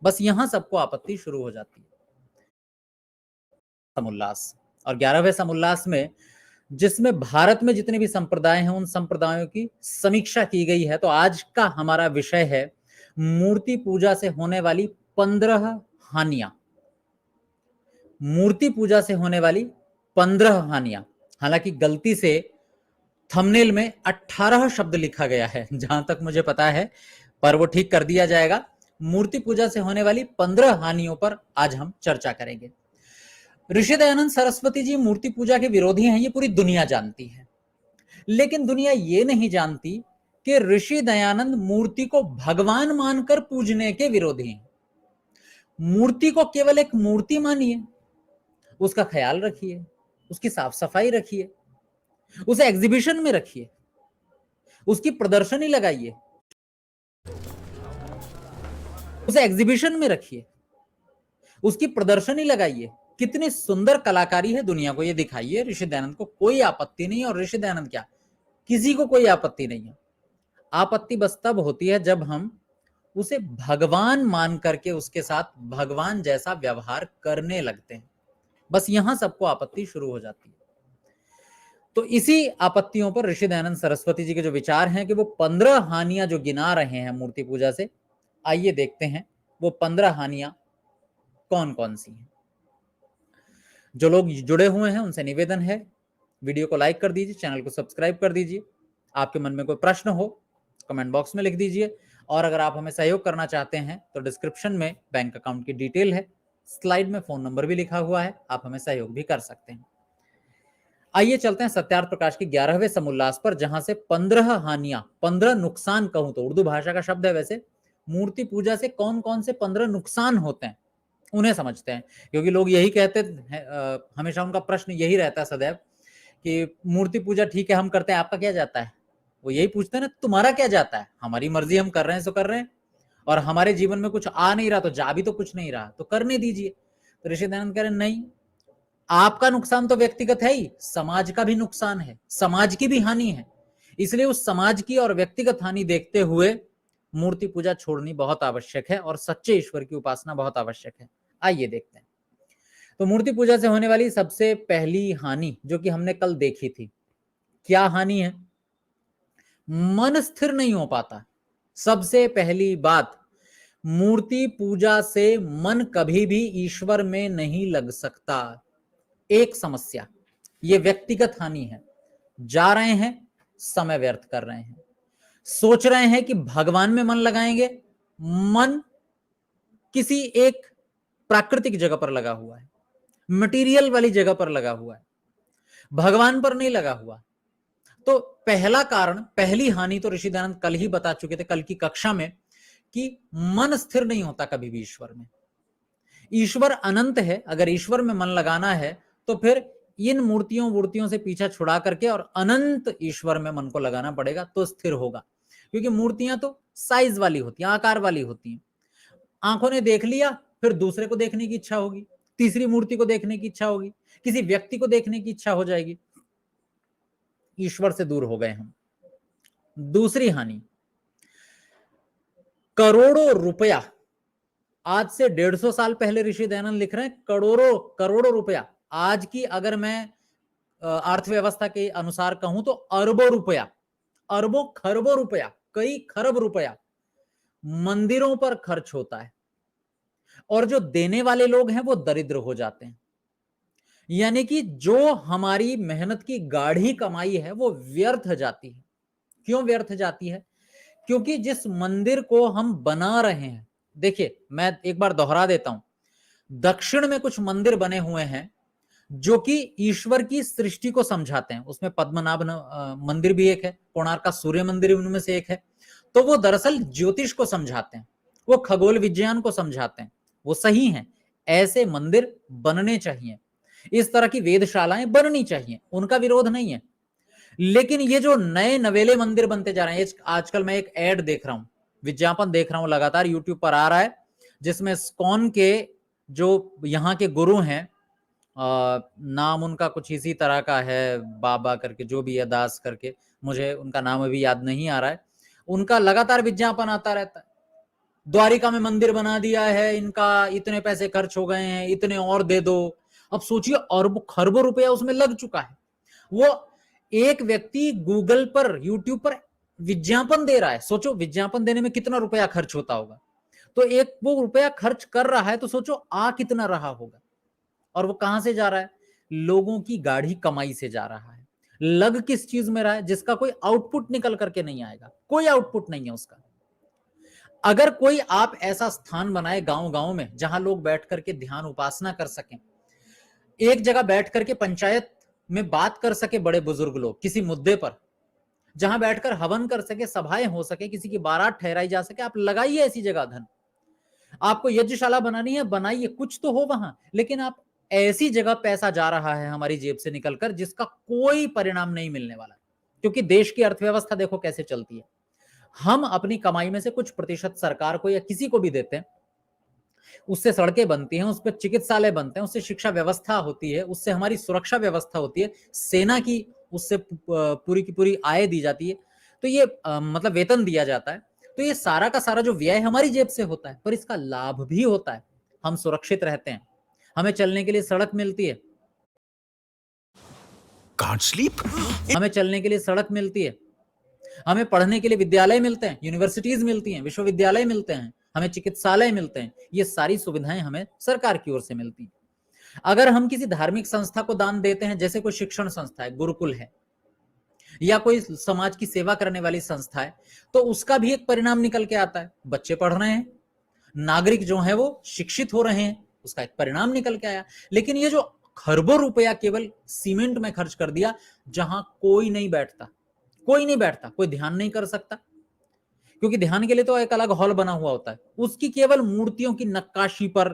बस यहां सबको आपत्ति शुरू हो जाती है। समुल्लास, और 11वें समुल्लास में जिसमें भारत में जितने भी संप्रदाय हैं उन संप्रदायों की समीक्षा की गई है। तो आज का हमारा विषय है मूर्ति पूजा से होने वाली 15 हानियां। मूर्ति पूजा से होने वाली 15 हानियां। हालांकि गलती से थंबनेल में 18 शब्द लिखा गया है जहां तक मुझे पता है, पर वो ठीक कर दिया जाएगा। मूर्ति पूजा से होने वाली 15 हानियों पर आज हम चर्चा करेंगे। ऋषि दयानंद सरस्वती जी मूर्ति पूजा के विरोधी हैं, ये पूरी दुनिया जानती है। लेकिन दुनिया ये नहीं जानती कि ऋषि दयानंद मूर्ति को भगवान मानकर पूजने के विरोधी हैं। मूर्ति को केवल एक मूर्ति मानिए, उसका ख्याल रखिए, उसकी साफ सफाई रखिए, उसे एग्जीबिशन में रखिए, उसकी प्रदर्शनी लगाइए, उसे एग्जीबिशन में रखिए, उसकी प्रदर्शनी लगाइए। कितनी सुंदर कलाकारी है, दुनिया को ये दिखाइए। ऋषि दयानंद को कोई आपत्ति नहीं, और ऋषि दयानंद क्या, किसी को कोई आपत्ति नहीं है। आपत्ति बस तब होती है जब हम उसे भगवान मान करके उसके साथ भगवान जैसा व्यवहार करने लगते हैं। बस यहां सबको आपत्ति शुरू हो जाती है। तो इसी आपत्तियों पर ऋषि दयानंद सरस्वती जी के जो विचार हैं कि वो 15 हानियां जो गिना रहे हैं मूर्ति पूजा से, आइए देखते हैं वो 15 हानियां कौन कौन सी हैं। जो लोग जुड़े हुए हैं उनसे निवेदन है, वीडियो को लाइक कर दीजिए, चैनल को सब्सक्राइब कर दीजिए। आपके मन में कोई प्रश्न हो कमेंट बॉक्स में लिख दीजिए, और अगर आप हमें सहयोग करना चाहते हैं तो डिस्क्रिप्शन में बैंक अकाउंट की डिटेल है, स्लाइड में फोन नंबर भी लिखा हुआ है, आप हमें सहयोग भी कर सकते हैं। आइए चलते हैं सत्यार्थ प्रकाश के 11वें समुल्लास पर, जहां से 15 हानियां, 15 नुकसान कहूं तो उर्दू भाषा का शब्द है वैसे। मूर्ति पूजा से कौन कौन से 15 नुकसान होते हैं उन्हें समझते हैं। क्योंकि लोग यही कहते हैं, हमेशा उनका प्रश्न यही रहता है सदैव कि मूर्ति पूजा ठीक है हम करते हैं, आपका क्या जाता है। वो यही पूछते हैं ना, तुम्हारा क्या जाता है, हमारी मर्जी हम कर रहे हैं सो कर रहे हैं, और हमारे जीवन में कुछ आ नहीं रहा तो जा भी तो कुछ नहीं रहा, तो करने दीजिए। तो ऋषि दयानंद कह रहे नहीं, आपका नुकसान तो व्यक्तिगत है ही, समाज का भी नुकसान है, समाज की भी हानि है। इसलिए उस समाज की और व्यक्तिगत हानि देखते हुए मूर्ति पूजा छोड़नी बहुत आवश्यक है, और सच्चे ईश्वर की उपासना बहुत आवश्यक है। आइए देखते हैं। तो मूर्ति पूजा से होने वाली सबसे पहली हानि जो कि हमने कल देखी थी, क्या हानि है, मन स्थिर नहीं हो पाता। सबसे पहली बात, मूर्ति पूजा से मन कभी भी ईश्वर में नहीं लग सकता। एक समस्या, ये व्यक्तिगत हानि है। जा रहे हैं, समय व्यर्थ कर रहे हैं, सोच रहे हैं कि भगवान में मन लगाएंगे, मन किसी एक प्राकृतिक जगह पर लगा हुआ है, मटेरियल वाली जगह पर लगा हुआ है, भगवान पर नहीं लगा हुआ। तो पहला कारण, पहली हानि तो ऋषि दयानंद कल ही बता चुके थे, कल की कक्षा में, कि मन स्थिर नहीं होता कभी भी ईश्वर में। ईश्वर अनंत है, अगर ईश्वर में मन लगाना है तो फिर इन मूर्तियों से पीछा छुड़ा करके और अनंत ईश्वर में मन को लगाना पड़ेगा, तो स्थिर होगा। क्योंकि मूर्तियां तो साइज वाली होती हैं, आकार वाली होती हैं। आंखों ने देख लिया, फिर दूसरे को देखने की इच्छा होगी, तीसरी मूर्ति को देखने की इच्छा होगी, किसी व्यक्ति को देखने की इच्छा हो जाएगी, ईश्वर से दूर हो गए हम। दूसरी हानि, करोड़ों रुपया, आज से 150 साल पहले ऋषि दयानंद लिख रहे हैं, करोड़ों करोड़ों रुपया। आज की अगर मैं अर्थव्यवस्था के अनुसार कहूं तो अरबों रुपया, अरबों खरबों रुपया, कई खरब रुपया मंदिरों पर खर्च होता है, और जो देने वाले लोग हैं वो दरिद्र हो जाते हैं। यानी कि जो हमारी मेहनत की गाढ़ी कमाई है वो व्यर्थ जाती है। क्यों व्यर्थ जाती है? क्योंकि जिस मंदिर को हम बना रहे हैं, देखिए मैं एक बार दोहरा देता हूं, दक्षिण में कुछ मंदिर बने हुए हैं जो कि ईश्वर की सृष्टि को समझाते हैं। उसमें पद्मनाभ मंदिर भी एक है, कोणार्क का सूर्य मंदिर उनमें से एक है। तो वो दरअसल ज्योतिष को समझाते हैं, वो खगोल विज्ञान को समझाते हैं, वो सही हैं। ऐसे मंदिर बनने चाहिए, इस तरह की वेधशालाएं बननी चाहिए, उनका विरोध नहीं है। लेकिन ये जो नए नवेले मंदिर बनते जा रहे हैं, आजकल मैं एक एड देख रहा हूं, विज्ञापन देख रहा हूं, लगातार यूट्यूब पर आ रहा है, जिसमें स्कॉन के जो यहाँ के गुरु हैं, नाम उनका कुछ इसी तरह का है, बाबा करके जो भी है, दास करके, मुझे उनका नाम अभी याद नहीं आ रहा है, उनका लगातार विज्ञापन आता रहता है। द्वारिका में मंदिर बना दिया है, इनका इतने पैसे खर्च हो गए हैं, इतने और दे दो। अब सोचिए अरबों खरबों रुपया उसमें लग चुका है। वो एक व्यक्ति गूगल पर, यूट्यूब पर विज्ञापन दे रहा है, सोचो विज्ञापन देने में कितना रुपया खर्च होता होगा। तो एक वो रुपया खर्च कर रहा है तो सोचो आ कितना रहा होगा। और वो कहां से जा रहा है? लोगों की गाढ़ी कमाई से जा रहा है। लग किस चीज में रहा है? जिसका कोई आउटपुट निकल करके नहीं आएगा, कोई आउटपुट नहीं है उसका। अगर कोई आप ऐसा स्थान बनाए गांव गांव में जहां लोग बैठ करके ध्यान उपासना कर सकें, एक जगह बैठ करके पंचायत में बात कर सके बड़े बुजुर्ग लोग किसी मुद्दे पर, जहां बैठकर हवन कर सके, सभाएं हो सके, किसी की बारात ठहराई जा सके, आप लगाइए ऐसी जगह धन। आपको यज्ञशाला बनानी है, बनाइए, कुछ तो हो वहां। लेकिन आप ऐसी जगह पैसा जा रहा है हमारी जेब से निकलकर जिसका कोई परिणाम नहीं मिलने वाला। क्योंकि देश की अर्थव्यवस्था देखो कैसे चलती है। हम अपनी कमाई में से कुछ प्रतिशत सरकार को या किसी को भी देते हैं, उससे सड़कें बनती हैं, उस पर चिकित्सालय बनते हैं, उससे शिक्षा व्यवस्था होती है, उससे हमारी सुरक्षा व्यवस्था होती है, सेना की उससे पूरी की पूरी आय दी जाती है, तो ये मतलब वेतन दिया जाता है। तो ये सारा का सारा जो व्यय हमारी जेब से होता है, पर इसका लाभ भी होता है। हम सुरक्षित रहते हैं, हमें चलने के लिए सड़क मिलती है, Can't sleep? हमें चलने के लिए सड़क मिलती है, हमें पढ़ने के लिए विद्यालय मिलते हैं, यूनिवर्सिटीज मिलती हैं, विश्वविद्यालय मिलते हैं, हमें चिकित्सालय मिलते हैं। ये सारी सुविधाएं हमें सरकार की ओर से मिलती हैं। अगर हम किसी धार्मिक संस्था को दान देते हैं, जैसे कोई शिक्षण संस्था है, गुरुकुल है, या कोई समाज की सेवा करने वाली संस्था है, तो उसका भी एक परिणाम निकल के आता है। बच्चे पढ़ रहे हैं, नागरिक जो है वो शिक्षित हो रहे हैं, उसका एक परिणाम निकल के आया। लेकिन ये जो खरबों रुपया केवल सीमेंट में खर्च कर दिया, जहां कोई नहीं बैठता, कोई नहीं बैठता, कोई ध्यान नहीं कर सकता, क्योंकि ध्यान के लिए तो एक अलग हॉल बना हुआ होता है, उसकी केवल मूर्तियों की नक्काशी पर,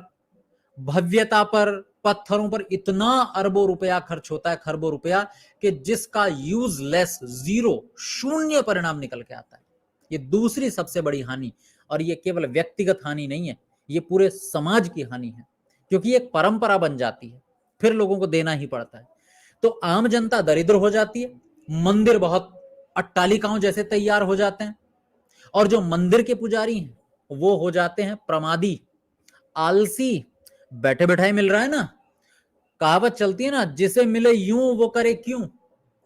भव्यता पर, पत्थरों पर इतना अरबों रुपया खर्च होता है, खरबों रुपया, कि जिसका यूजलेस, जीरो, शून्य परिणाम निकल के आता है। ये दूसरी सबसे बड़ी हानि। और ये केवल व्यक्तिगत हानि नहीं है, ये पूरे समाज की हानि है, क्योंकि एक परंपरा बन जाती है, फिर लोगों को देना ही पड़ता है। तो आम जनता दरिद्र हो जाती है, मंदिर बहुत अट्टालिकाओं जैसे तैयार हो जाते हैं, और जो मंदिर के पुजारी हैं वो हो जाते हैं प्रमादी, आलसी। बैठे बैठाए मिल रहा है ना, कहावत चलती है ना, जिसे मिले यूं वो करे क्यों।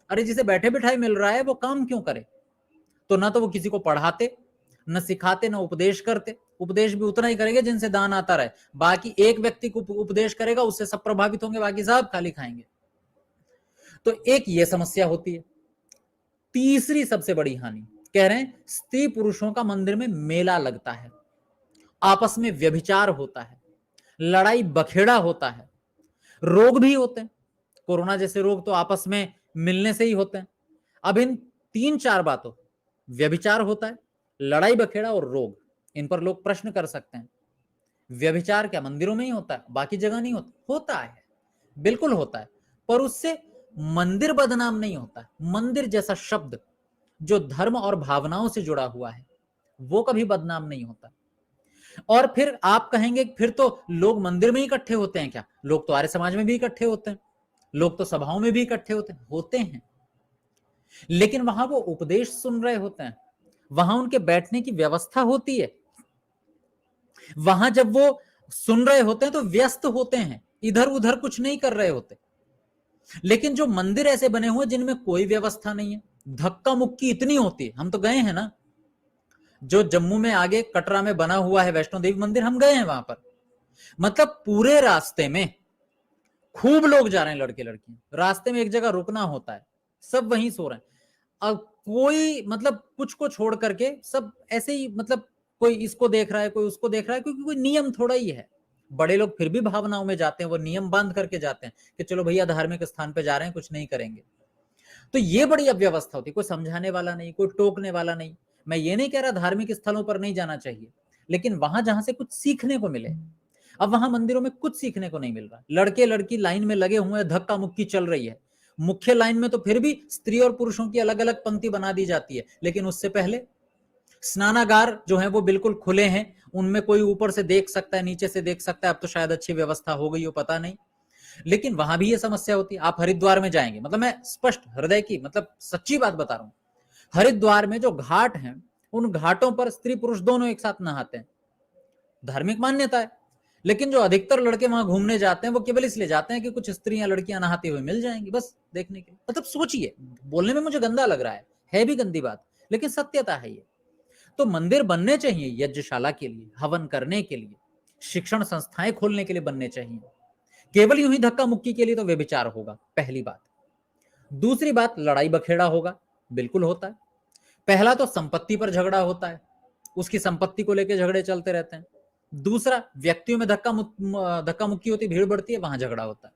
अरे जिसे बैठे बैठाए मिल रहा है वो काम क्यों करे? तो ना तो वो किसी को पढ़ाते, न सिखाते, न उपदेश करते। उपदेश भी उतना ही करेंगे जिनसे दान आता रहे, बाकी एक व्यक्ति को उपदेश करेगा, उससे सब प्रभावित होंगे, बाकी सब खाली खाएंगे। तो एक ये समस्या होती है। तीसरी सबसे बड़ी हानि कह रहे हैं, स्त्री पुरुषों का मंदिर में मेला लगता है, आपस में व्यभिचार होता है, लड़ाई बखेड़ा होता है, रोग भी होते हैं। कोरोना जैसे रोग तो आपस में मिलने से ही होते हैं। अब इन 3-4 बातों, व्यभिचार होता है, लड़ाई बखेड़ा और रोग, इन पर लोग प्रश्न कर सकते हैं, व्यभिचार क्या मंदिरों में ही होता है, बाकी जगह नहीं होता? होता है, बिल्कुल होता है, पर उससे मंदिर बदनाम नहीं होता है। मंदिर जैसा शब्द जो धर्म और भावनाओं से जुड़ा हुआ है, वो कभी बदनाम नहीं होता। और फिर आप कहेंगे फिर तो लोग मंदिर में ही इकट्ठे होते हैं क्या? लोग तो आर्य समाज में भी इकट्ठे होते हैं, लोग तो सभाओं में भी इकट्ठे होते हैं, लेकिन वहां वो उपदेश सुन रहे होते हैं, वहां उनके बैठने की व्यवस्था होती है। वहां जब वो सुन रहे होते हैं तो व्यस्त होते हैं, इधर उधर कुछ नहीं कर रहे होते। लेकिन जो मंदिर ऐसे बने हुए जिनमें कोई व्यवस्था नहीं है, धक्का मुक्की इतनी होती है। हम तो गए हैं ना, जो जम्मू में आगे कटरा में बना हुआ है वैष्णो देवी मंदिर, हम गए हैं वहां पर। मतलब पूरे रास्ते में खूब लोग जा रहे हैं, लड़के लड़कियां, रास्ते में एक जगह रुकना होता है, सब वहीं सो रहे हैं। अब कोई मतलब कुछ को छोड़ करके सब ऐसे ही, मतलब कोई इसको देख रहा है, कोई उसको देख रहा है, क्योंकि कोई नियम थोड़ा ही है। बड़े लोग फिर भी भावनाओं में जाते हैं, वो नियम बांध करके जाते हैं कि चलो भैया धार्मिक स्थान पे जा रहे हैं, कुछ नहीं करेंगे। तो ये बड़ी अव्यवस्था होती है, कोई समझाने वाला नहीं, कोई टोकने वाला नहीं। मैं ये नहीं कह रहा धार्मिक स्थलों पर नहीं जाना चाहिए, लेकिन वहां जहां से कुछ सीखने को मिले। अब वहां मंदिरों में कुछ सीखने को नहीं मिल रहा। लड़के लड़की लाइन में लगे हुए हैं, धक्का मुक्की चल रही है। मुख्य लाइन में तो फिर भी स्त्री और पुरुषों की अलग अलग पंक्ति बना दी जाती है, लेकिन उससे पहले स्नानागार जो है वो बिल्कुल खुले हैं, उनमें कोई ऊपर से देख सकता है, नीचे से देख सकता है। अब तो शायद अच्छी व्यवस्था हो गई हो, पता नहीं, लेकिन वहां भी ये समस्या होती है। आप हरिद्वार में जाएंगे, मतलब मैं स्पष्ट हृदय की, मतलब सच्ची बात बता रहा हूं, हरिद्वार में जो घाट हैं, उन घाटों पर स्त्री पुरुष दोनों एक साथ नहाते हैं। धार्मिक मान्यता है। लेकिन जो अधिकतर लड़के वहां घूमने जाते हैं वो केवल इसलिए जाते हैं कि कुछ स्त्रियां लड़कियां नहाती हुई मिल जाएंगी, बस देखने के लिए। मतलब सोचिए, बोलने में मुझे गंदा लग रहा है भी गंदी बात, लेकिन सत्यता है ये। तो मंदिर बनने चाहिए यज्ञशाला के लिए, हवन करने के लिए, शिक्षण संस्थाएं खोलने के लिए बनने चाहिए। केवल यूं ही धक्का मुक्की के लिए तो व्यभिचार होगा, पहली बात। दूसरी बात, लड़ाई बखेड़ा होगा, बिल्कुल होता है। पहला तो संपत्ति पर झगड़ा होता है, उसकी संपत्ति को लेकर झगड़े चलते रहते हैं। दूसरा, व्यक्तियों में धक्का मुक्की होती, भीड़ बढ़ती है, वहां झगड़ा होता है।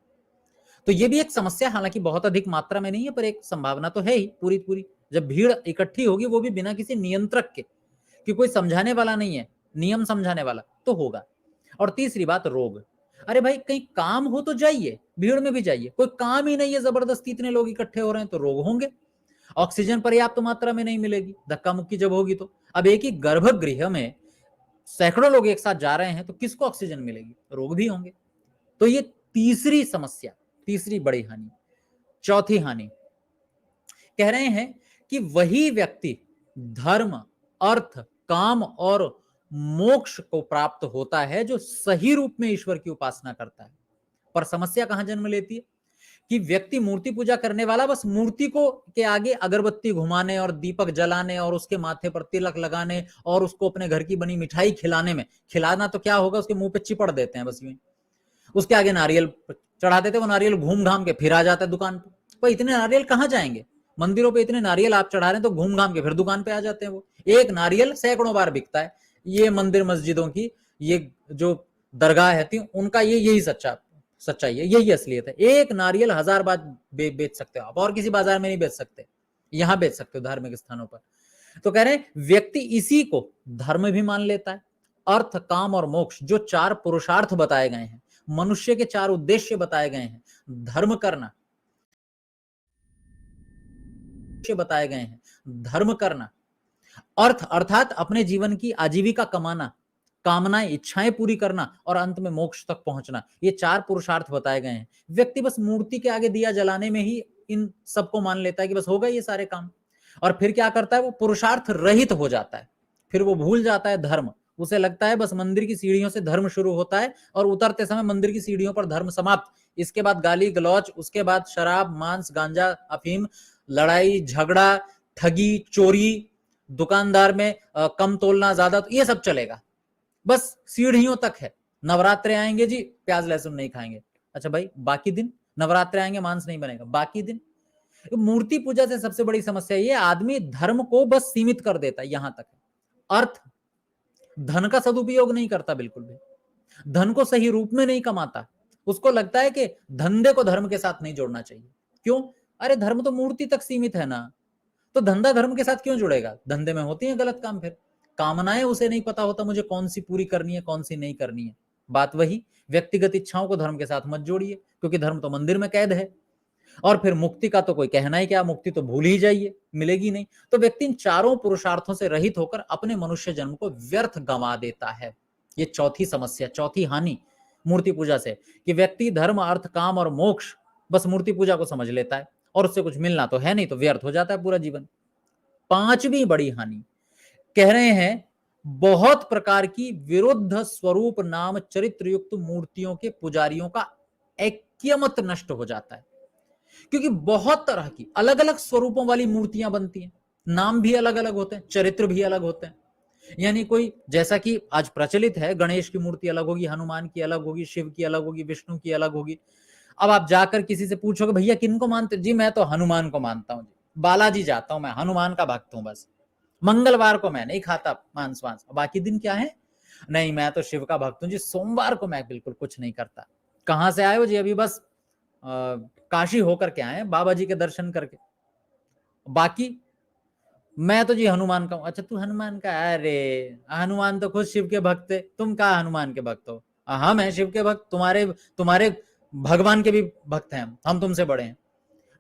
तो ये भी एक समस्या, हालांकि बहुत अधिक मात्रा में नहीं है, पर एक संभावना तो है ही पूरी पूरी। जब भीड़ इकट्ठी होगी, वो भी बिना किसी नियंत्रक के, कि कोई समझाने वाला नहीं है, नियम समझाने वाला, तो होगा। और तीसरी बात, रोग। अरे भाई, कहीं काम हो तो जाइए, भीड़ में भी जाइए, कोई काम ही नहीं है, जबरदस्ती इतने लोग इकट्ठे हो रहे हैं, तो रोग होंगे। ऑक्सीजन पर्याप्त मात्रा में नहीं मिलेगी, धक्का मुक्की जब होगी तो। अब एक ही गर्भगृह में सैकड़ों लोग एक साथ जा रहे हैं, तो किसको ऑक्सीजन मिलेगी? रोग भी होंगे। तो ये तीसरी समस्या, तीसरी बड़ी हानि। चौथी हानि कह रहे हैं कि वही व्यक्ति धर्म, अर्थ, काम और मोक्ष को प्राप्त होता है जो सही रूप में ईश्वर की उपासना करता है। पर समस्या कहां जन्म लेती है कि व्यक्ति मूर्ति पूजा करने वाला बस मूर्ति को के आगे अगरबत्ती घुमाने और दीपक जलाने और उसके माथे पर तिलक लगाने और उसको अपने घर की बनी मिठाई खिलाने में, खिलाना तो क्या होगा, उसके मुंह पे चिपड़ देते हैं बस यूं। उसके आगे नारियल चढ़ा देते, वो नारियल घूम घाम के फिर आ जाता है दुकान पे। पर इतने नारियल कहां जाएंगे? मंदिरों पे इतने नारियल आप चढ़ा रहे हैं, तो घूम घाम के फिर दुकान पे आ जाते हैं। वो एक नारियल सैकड़ों बार बिकता है। ये मंदिर मस्जिदों की ये जो दरगाह है उनका यही सच्चाई है, यही असलियत है। एक नारियल 1000 बार बेच सकते हो आप, और किसी बाजार में नहीं बेच सकते, यहां बेच सकते हो धार्मिक स्थानों पर। तो कह रहे हैं व्यक्ति इसी को धर्म भी मान लेता है। अर्थ, काम और मोक्ष, जो 4 पुरुषार्थ बताए गए हैं, मनुष्य के 4 उद्देश्य बताए गए हैं, धर्म करना बताए गए हैं, धर्म करना, अर्थ अर्थात अपने जीवन की आजीविका कमाना, कामनाएं, इच्छाएं पूरी करना, और अंत में मोक्ष तक पहुंचना, ये 4 पुरुषार्थ बताए गए हैं। व्यक्ति बस मूर्ति के आगे दिया जलाने में ही इन सबको मान लेता है कि बस होगा ये सारे काम, और फिर क्या करता है, वो पुरुषार्थ रहित हो जाता है। फिर वो भूल जाता है धर्म। उसे लगता है बस मंदिर की सीढ़ियों से धर्म शुरू होता है और उतरते समय मंदिर की सीढ़ियों पर धर्म समाप्त। इसके बाद गाली गलौच, उसके बाद शराब, मांस, गांजा, अफीम, लड़ाई झगड़ा, ठगी, चोरी, दुकानदार में कम तोलना ज्यादा, तो ये सब चलेगा, बस सीढ़ियों तक है। नवरात्रे आएंगे जी, प्याज लहसुन नहीं खाएंगे। अच्छा भाई, बाकी दिन? नवरात्रे आएंगे, मांस नहीं बनेगा, बाकी दिन? मूर्ति पूजा से सबसे बड़ी समस्या ये, आदमी धर्म को बस सीमित कर देता है, यहां तक। अर्थ, धन का सदुपयोग नहीं करता बिल्कुल भी, धन को सही रूप में नहीं कमाता। उसको लगता है कि धंधे को धर्म के साथ नहीं जोड़ना चाहिए। क्यों? अरे धर्म तो मूर्ति तक सीमित है ना, तो धंधा धर्म के साथ क्यों जुड़ेगा? धंधे में होती है गलत काम। फिर कामनाएं उसे नहीं पता होता मुझे कौन सी पूरी करनी है, कौन सी नहीं करनी है। बात वही, व्यक्तिगत इच्छाओं को धर्म के साथ मत जोड़िए, क्योंकि धर्म तो मंदिर में कैद है। और फिर मुक्ति का तो कोई कहना ही क्या, मुक्ति तो भूल ही जाइए, मिलेगी नहीं। तो व्यक्ति इन 4 पुरुषार्थों से रहित होकर अपने मनुष्य जन्म को व्यर्थ गंवा देता है। ये चौथी समस्या, चौथी हानि मूर्ति पूजा से, कि व्यक्ति धर्म, अर्थ, काम और मोक्ष बस मूर्ति पूजा को समझ लेता है, और उससे कुछ मिलना तो है नहीं, तो व्यर्थ हो जाता है पूरा जीवन। 5वीं बड़ी हानि कह रहे हैं, बहुत प्रकार की विरुद्ध स्वरूप नाम चरित्र युक्त मूर्तियों के पुजारियों का ऐक्यमत नष्ट हो जाता है। क्योंकि बहुत तरह की अलग अलग स्वरूपों वाली मूर्तियां बनती हैं, नाम भी अलग अलग होते हैं, चरित्र भी अलग होते हैं। यानी कोई, जैसा कि आज प्रचलित है, गणेश की मूर्ति अलग होगी, हनुमान की अलग होगी, शिव की अलग होगी, विष्णु की अलग होगी। अब आप जाकर किसी से पूछोगे भैया किनको मानते? जी मैं तो हनुमान को मानता हूँ, बालाजी जाता हूं, मैं हनुमान का भक्त हूं, बस मंगलवार को मैं नहीं खाता मांस वांस, बाकी दिन क्या है? नहीं मैं तो शिव का भक्त हूं जी, सोमवार को मैं बिल्कुल कुछ नहीं करता। कहां से आए हो जी? अभी बस काशी होकर के आए, बाबा जी के दर्शन करके। बाकी मैं तो जी हनुमान का हूं। अच्छा तू हनुमान का? अरे हनुमान तो खुद शिव के भक्त है, तुम कहा हनुमान के भक्त हो? हम हैं शिव के भक्त, तुम्हारे तुम्हारे भगवान के भी भक्त हैं हम तुमसे बड़े हैं।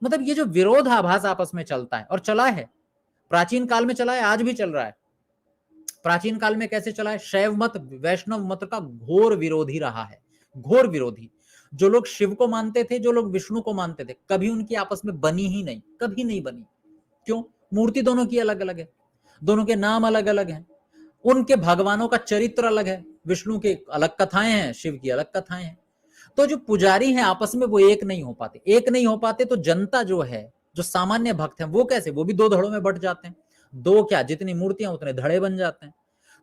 मतलब ये जो विरोधाभास आपस में चलता है, और चला है, प्राचीन काल में चला है, आज भी चल रहा है। प्राचीन काल में कैसे चला है? शैव मत वैष्णव मत का घोर विरोधी रहा है, घोर विरोधी। जो लोग शिव को मानते थे, जो लोग विष्णु को मानते थे, कभी उनकी आपस में बनी ही नहीं, कभी नहीं बनी। क्यों? मूर्ति दोनों की अलग अलग है, दोनों के नाम अलग अलग हैं, उनके भगवानों का चरित्र अलग है, विष्णु की अलग कथाएं हैं, शिव की अलग कथाएं हैं। तो जो पुजारी हैं आपस में वो एक नहीं हो पाते, एक नहीं हो पाते तो जनता जो है, जो सामान्य भक्त हैं, वो कैसे, वो भी दो धड़ों में बट जाते हैं। दो क्या, जितनी मूर्तियां उतने धड़े बन जाते हैं।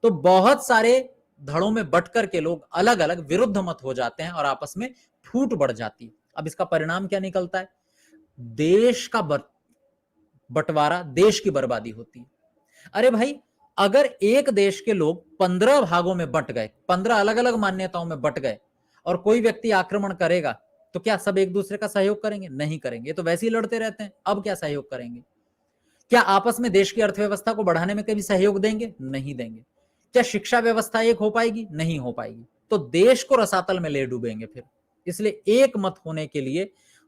तो बहुत सारे धड़ों में बट करके लोग अलग अलग विरुद्ध मत हो जाते हैं और आपस में फूट बढ़ जाती है। अब इसका परिणाम क्या निकलता है? देश का बंटवारा, देश की बर्बादी होती है। अरे भाई, अगर एक देश के लोग 15 भागों में बंट गए, 15 अलग अलग मान्यताओं में बंट गए, और कोई व्यक्ति आक्रमण करेगा, तो क्या सब एक दूसरे का सहयोग करेंगे? नहीं करेंगे, तो वैसे ही लड़ते रहते हैं। अब क्या सहयोग करेंगे? क्या आपस में देश की अर्थव्यवस्था को बढ़ाने में कभी सहयोग देंगे? नहीं देंगे। क्या शिक्षा व्यवस्था एक हो पाएगी? नहीं हो पाएगी। तो देश को रसातल में ले डूबेंगे फिर। इसलिए एक मत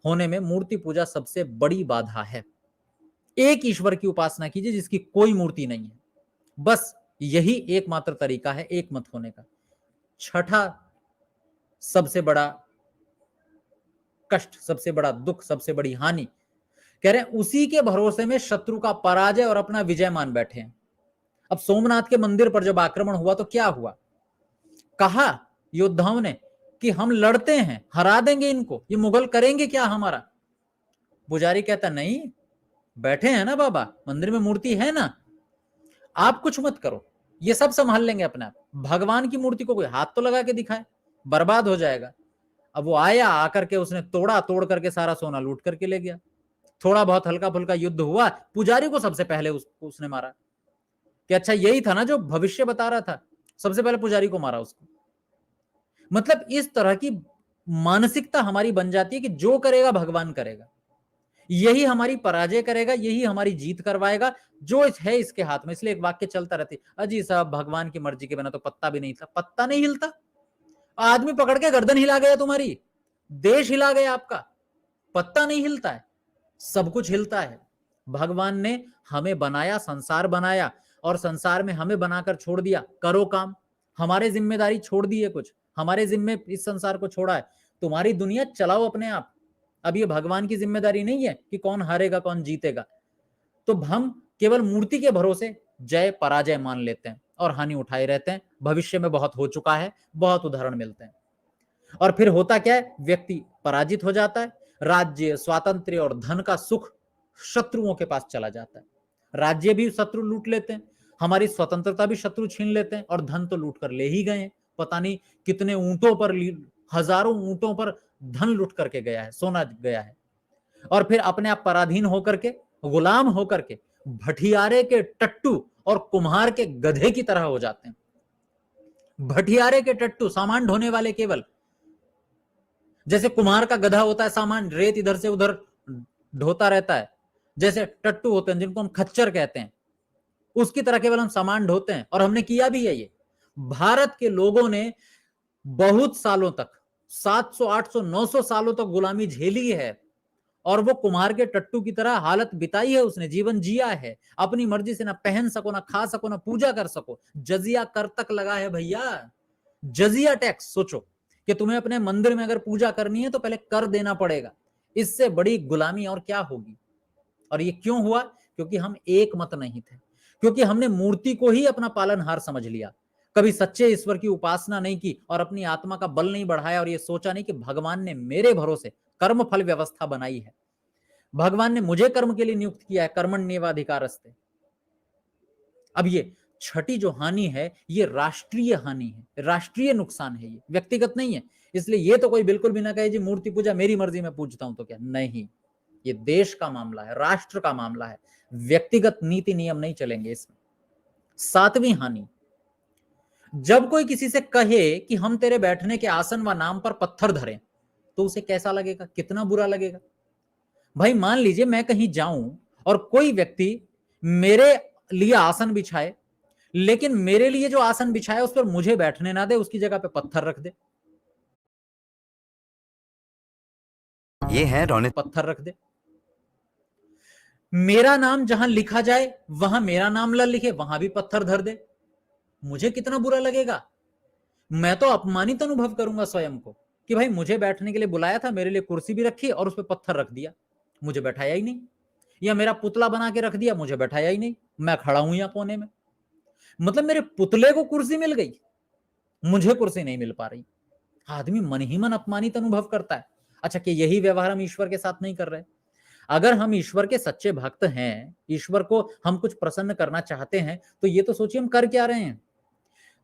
होने में मूर्ति पूजा सबसे बड़ी बाधा है। एक ईश्वर की उपासना कीजिए जिसकी कोई मूर्ति नहीं है, बस यही एकमात्र तरीका है एक मत होने का। छठा सबसे बड़ा कष्ट, सबसे बड़ा दुख, सबसे बड़ी हानि, कह रहे हैं उसी के भरोसे में शत्रु का पराजय और अपना विजय मान बैठे हैं। अब सोमनाथ के मंदिर पर जब आक्रमण हुआ तो क्या हुआ? कहा योद्धाओं ने कि हम लड़ते हैं, हरा देंगे इनको, ये मुगल करेंगे क्या हमारा? पुजारी कहता नहीं, बैठे हैं ना बाबा, मंदिर में मूर्ति है ना, आप कुछ मत करो, ये सब संभाल लेंगे अपने आप। भगवान की मूर्ति को कोई हाथ तो लगा के दिखाए, बर्बाद हो जाएगा। अब वो आया, आकर के उसने तोड़ करके सारा सोना लूट करके ले गया। थोड़ा बहुत हल्का फुल्का युद्ध हुआ, पुजारी को सबसे पहले उसने मारा कि अच्छा यही था ना जो भविष्य बता रहा था, सबसे पहले पुजारी को मारा उसको। मतलब इस तरह की मानसिकता हमारी बन जाती है कि जो करेगा भगवान करेगा, यही हमारी पराजय करेगा, यही हमारी जीत करवाएगा, जो है इसके हाथ में। इसलिए एक वाक्य चलता रहती, अजी साहब भगवान की मर्जी के बिना तो पत्ता भी नहीं हिलता। पत्ता नहीं हिलता? आदमी पकड़ के गर्दन हिला गया तुम्हारी, देश हिला गया आपका, पत्ता नहीं हिलता है? सब कुछ हिलता है। भगवान ने हमें बनाया, संसार बनाया, और संसार में हमें बनाकर छोड़ दिया, करो काम। हमारे जिम्मेदारी छोड़ दी है, कुछ हमारे जिम्मे इस संसार को छोड़ा है, तुम्हारी दुनिया चलाओ अपने आप। अब ये भगवान की जिम्मेदारी नहीं है कि कौन हारेगा कौन जीतेगा। तो हम केवल मूर्ति के भरोसे जय पराजय मान लेते हैं और हानि उठाए रहते हैं। भविष्य में बहुत हो चुका है, बहुत उदाहरण मिलते हैं। और फिर होता क्या है? व्यक्ति पराजित हो जाता है, राज्य, स्वातंत्र्य और धन का सुख शत्रुओं के पास चला जाता है। राज्य भी शत्रु लूट लेते हैं, हमारी स्वतंत्रता भी शत्रु छीन लेते हैं, और धन तो लूट कर ले ही गए। पता नहीं कितने ऊंटों पर, हजारों ऊंटों पर धन लूट करके गया है, सोना गया है। और फिर अपने आप पराधीन होकर के, गुलाम होकर के भटियारे के टट्टू और कुम्हार के गधे की तरह हो जाते हैं। भटियारे के टट्टू, सामान ढोने वाले केवल, जैसे कुम्हार का गधा होता है, सामान रेत इधर से उधर ढोता रहता है, जैसे टट्टू होते हैं जिनको हम खच्चर कहते हैं, उसकी तरह केवल हम सामान ढोते हैं। और हमने किया भी है ये। भारत के लोगों ने बहुत सालों तक, 700, 800, 900 सालों तक गुलामी झेली है, और वो कुम्हार के टट्टू की तरह हालत बिताई है, उसने जीवन जिया है। अपनी मर्जी से ना पहन सको, ना खा सको, ना पूजा कर सको। जजिया कर तक लगा है भैया, जजिया टैक्स। सोचो कि तुम्हें अपने मंदिर में अगर पूजा करनी है तो पहले कर देना पड़ेगा। इससे बड़ी गुलामी और क्या होगी? और ये क्यों हुआ? क्योंकि हम एक मत नहीं थे, क्योंकि हमने मूर्ति को ही अपना पालनहार समझ लिया, कभी सच्चे ईश्वर की उपासना नहीं की, और अपनी आत्मा का बल नहीं बढ़ाया, और ये सोचा नहीं कि भगवान ने मेरे भरोसे कर्म फल व्यवस्था बनाई है, भगवान ने मुझे कर्म के लिए नियुक्त किया है, कर्मण्येवाधिकारस्ते। अब ये छठी जो हानि है, ये राष्ट्रीय हानि है, राष्ट्रीय नुकसान है, ये व्यक्तिगत नहीं है। इसलिए ये तो कोई बिल्कुल भी ना कहे जी मूर्ति पूजा मेरी मर्जी में पूजता हूं तो क्या, नहीं, ये देश का मामला है, राष्ट्र का मामला है, व्यक्तिगत नीति नियम नहीं चलेंगे इसमें। सातवीं हानि, जब कोई किसी से कहे कि हम तेरे बैठने के आसन व नाम पर पत्थर धरें, तो उसे कैसा लगेगा, कितना बुरा लगेगा? भाई मान लीजिए मैं कहीं जाऊं और कोई व्यक्ति मेरे लिए आसन बिछाए, लेकिन मेरे लिए जो आसन बिछाया उस पर मुझे बैठने ना दे, उसकी जगह पे पत्थर रख दे, ये है रौनक, पत्थर रख दे। मेरा नाम जहां लिखा जाए वहां मेरा नाम ला लिखे, वहां भी पत्थर धर दे, मुझे कितना बुरा लगेगा? मैं तो अपमानित अनुभव करूंगा स्वयं को कि भाई मुझे बैठने के लिए बुलाया था, मेरे लिए कुर्सी भी रखी और उस पर पत्थर रख दिया, मुझे बैठाया ही नहीं। या मेरा पुतला बना के रख दिया, मुझे बैठाया ही नहीं, मैं खड़ा हूं यहां कोने में। मतलब मेरे पुतले को कुर्सी मिल गई, मुझे कुर्सी नहीं मिल पा रही। आदमी मन ही मन अपमानित अनुभव करता है। अच्छा, कि यही व्यवहार हम ईश्वर के साथ नहीं कर रहे? अगर हम ईश्वर के सच्चे भक्त हैं, ईश्वर को हम कुछ प्रसन्न करना चाहते हैं, तो ये तो सोचिए हम कर क्या रहे हैं।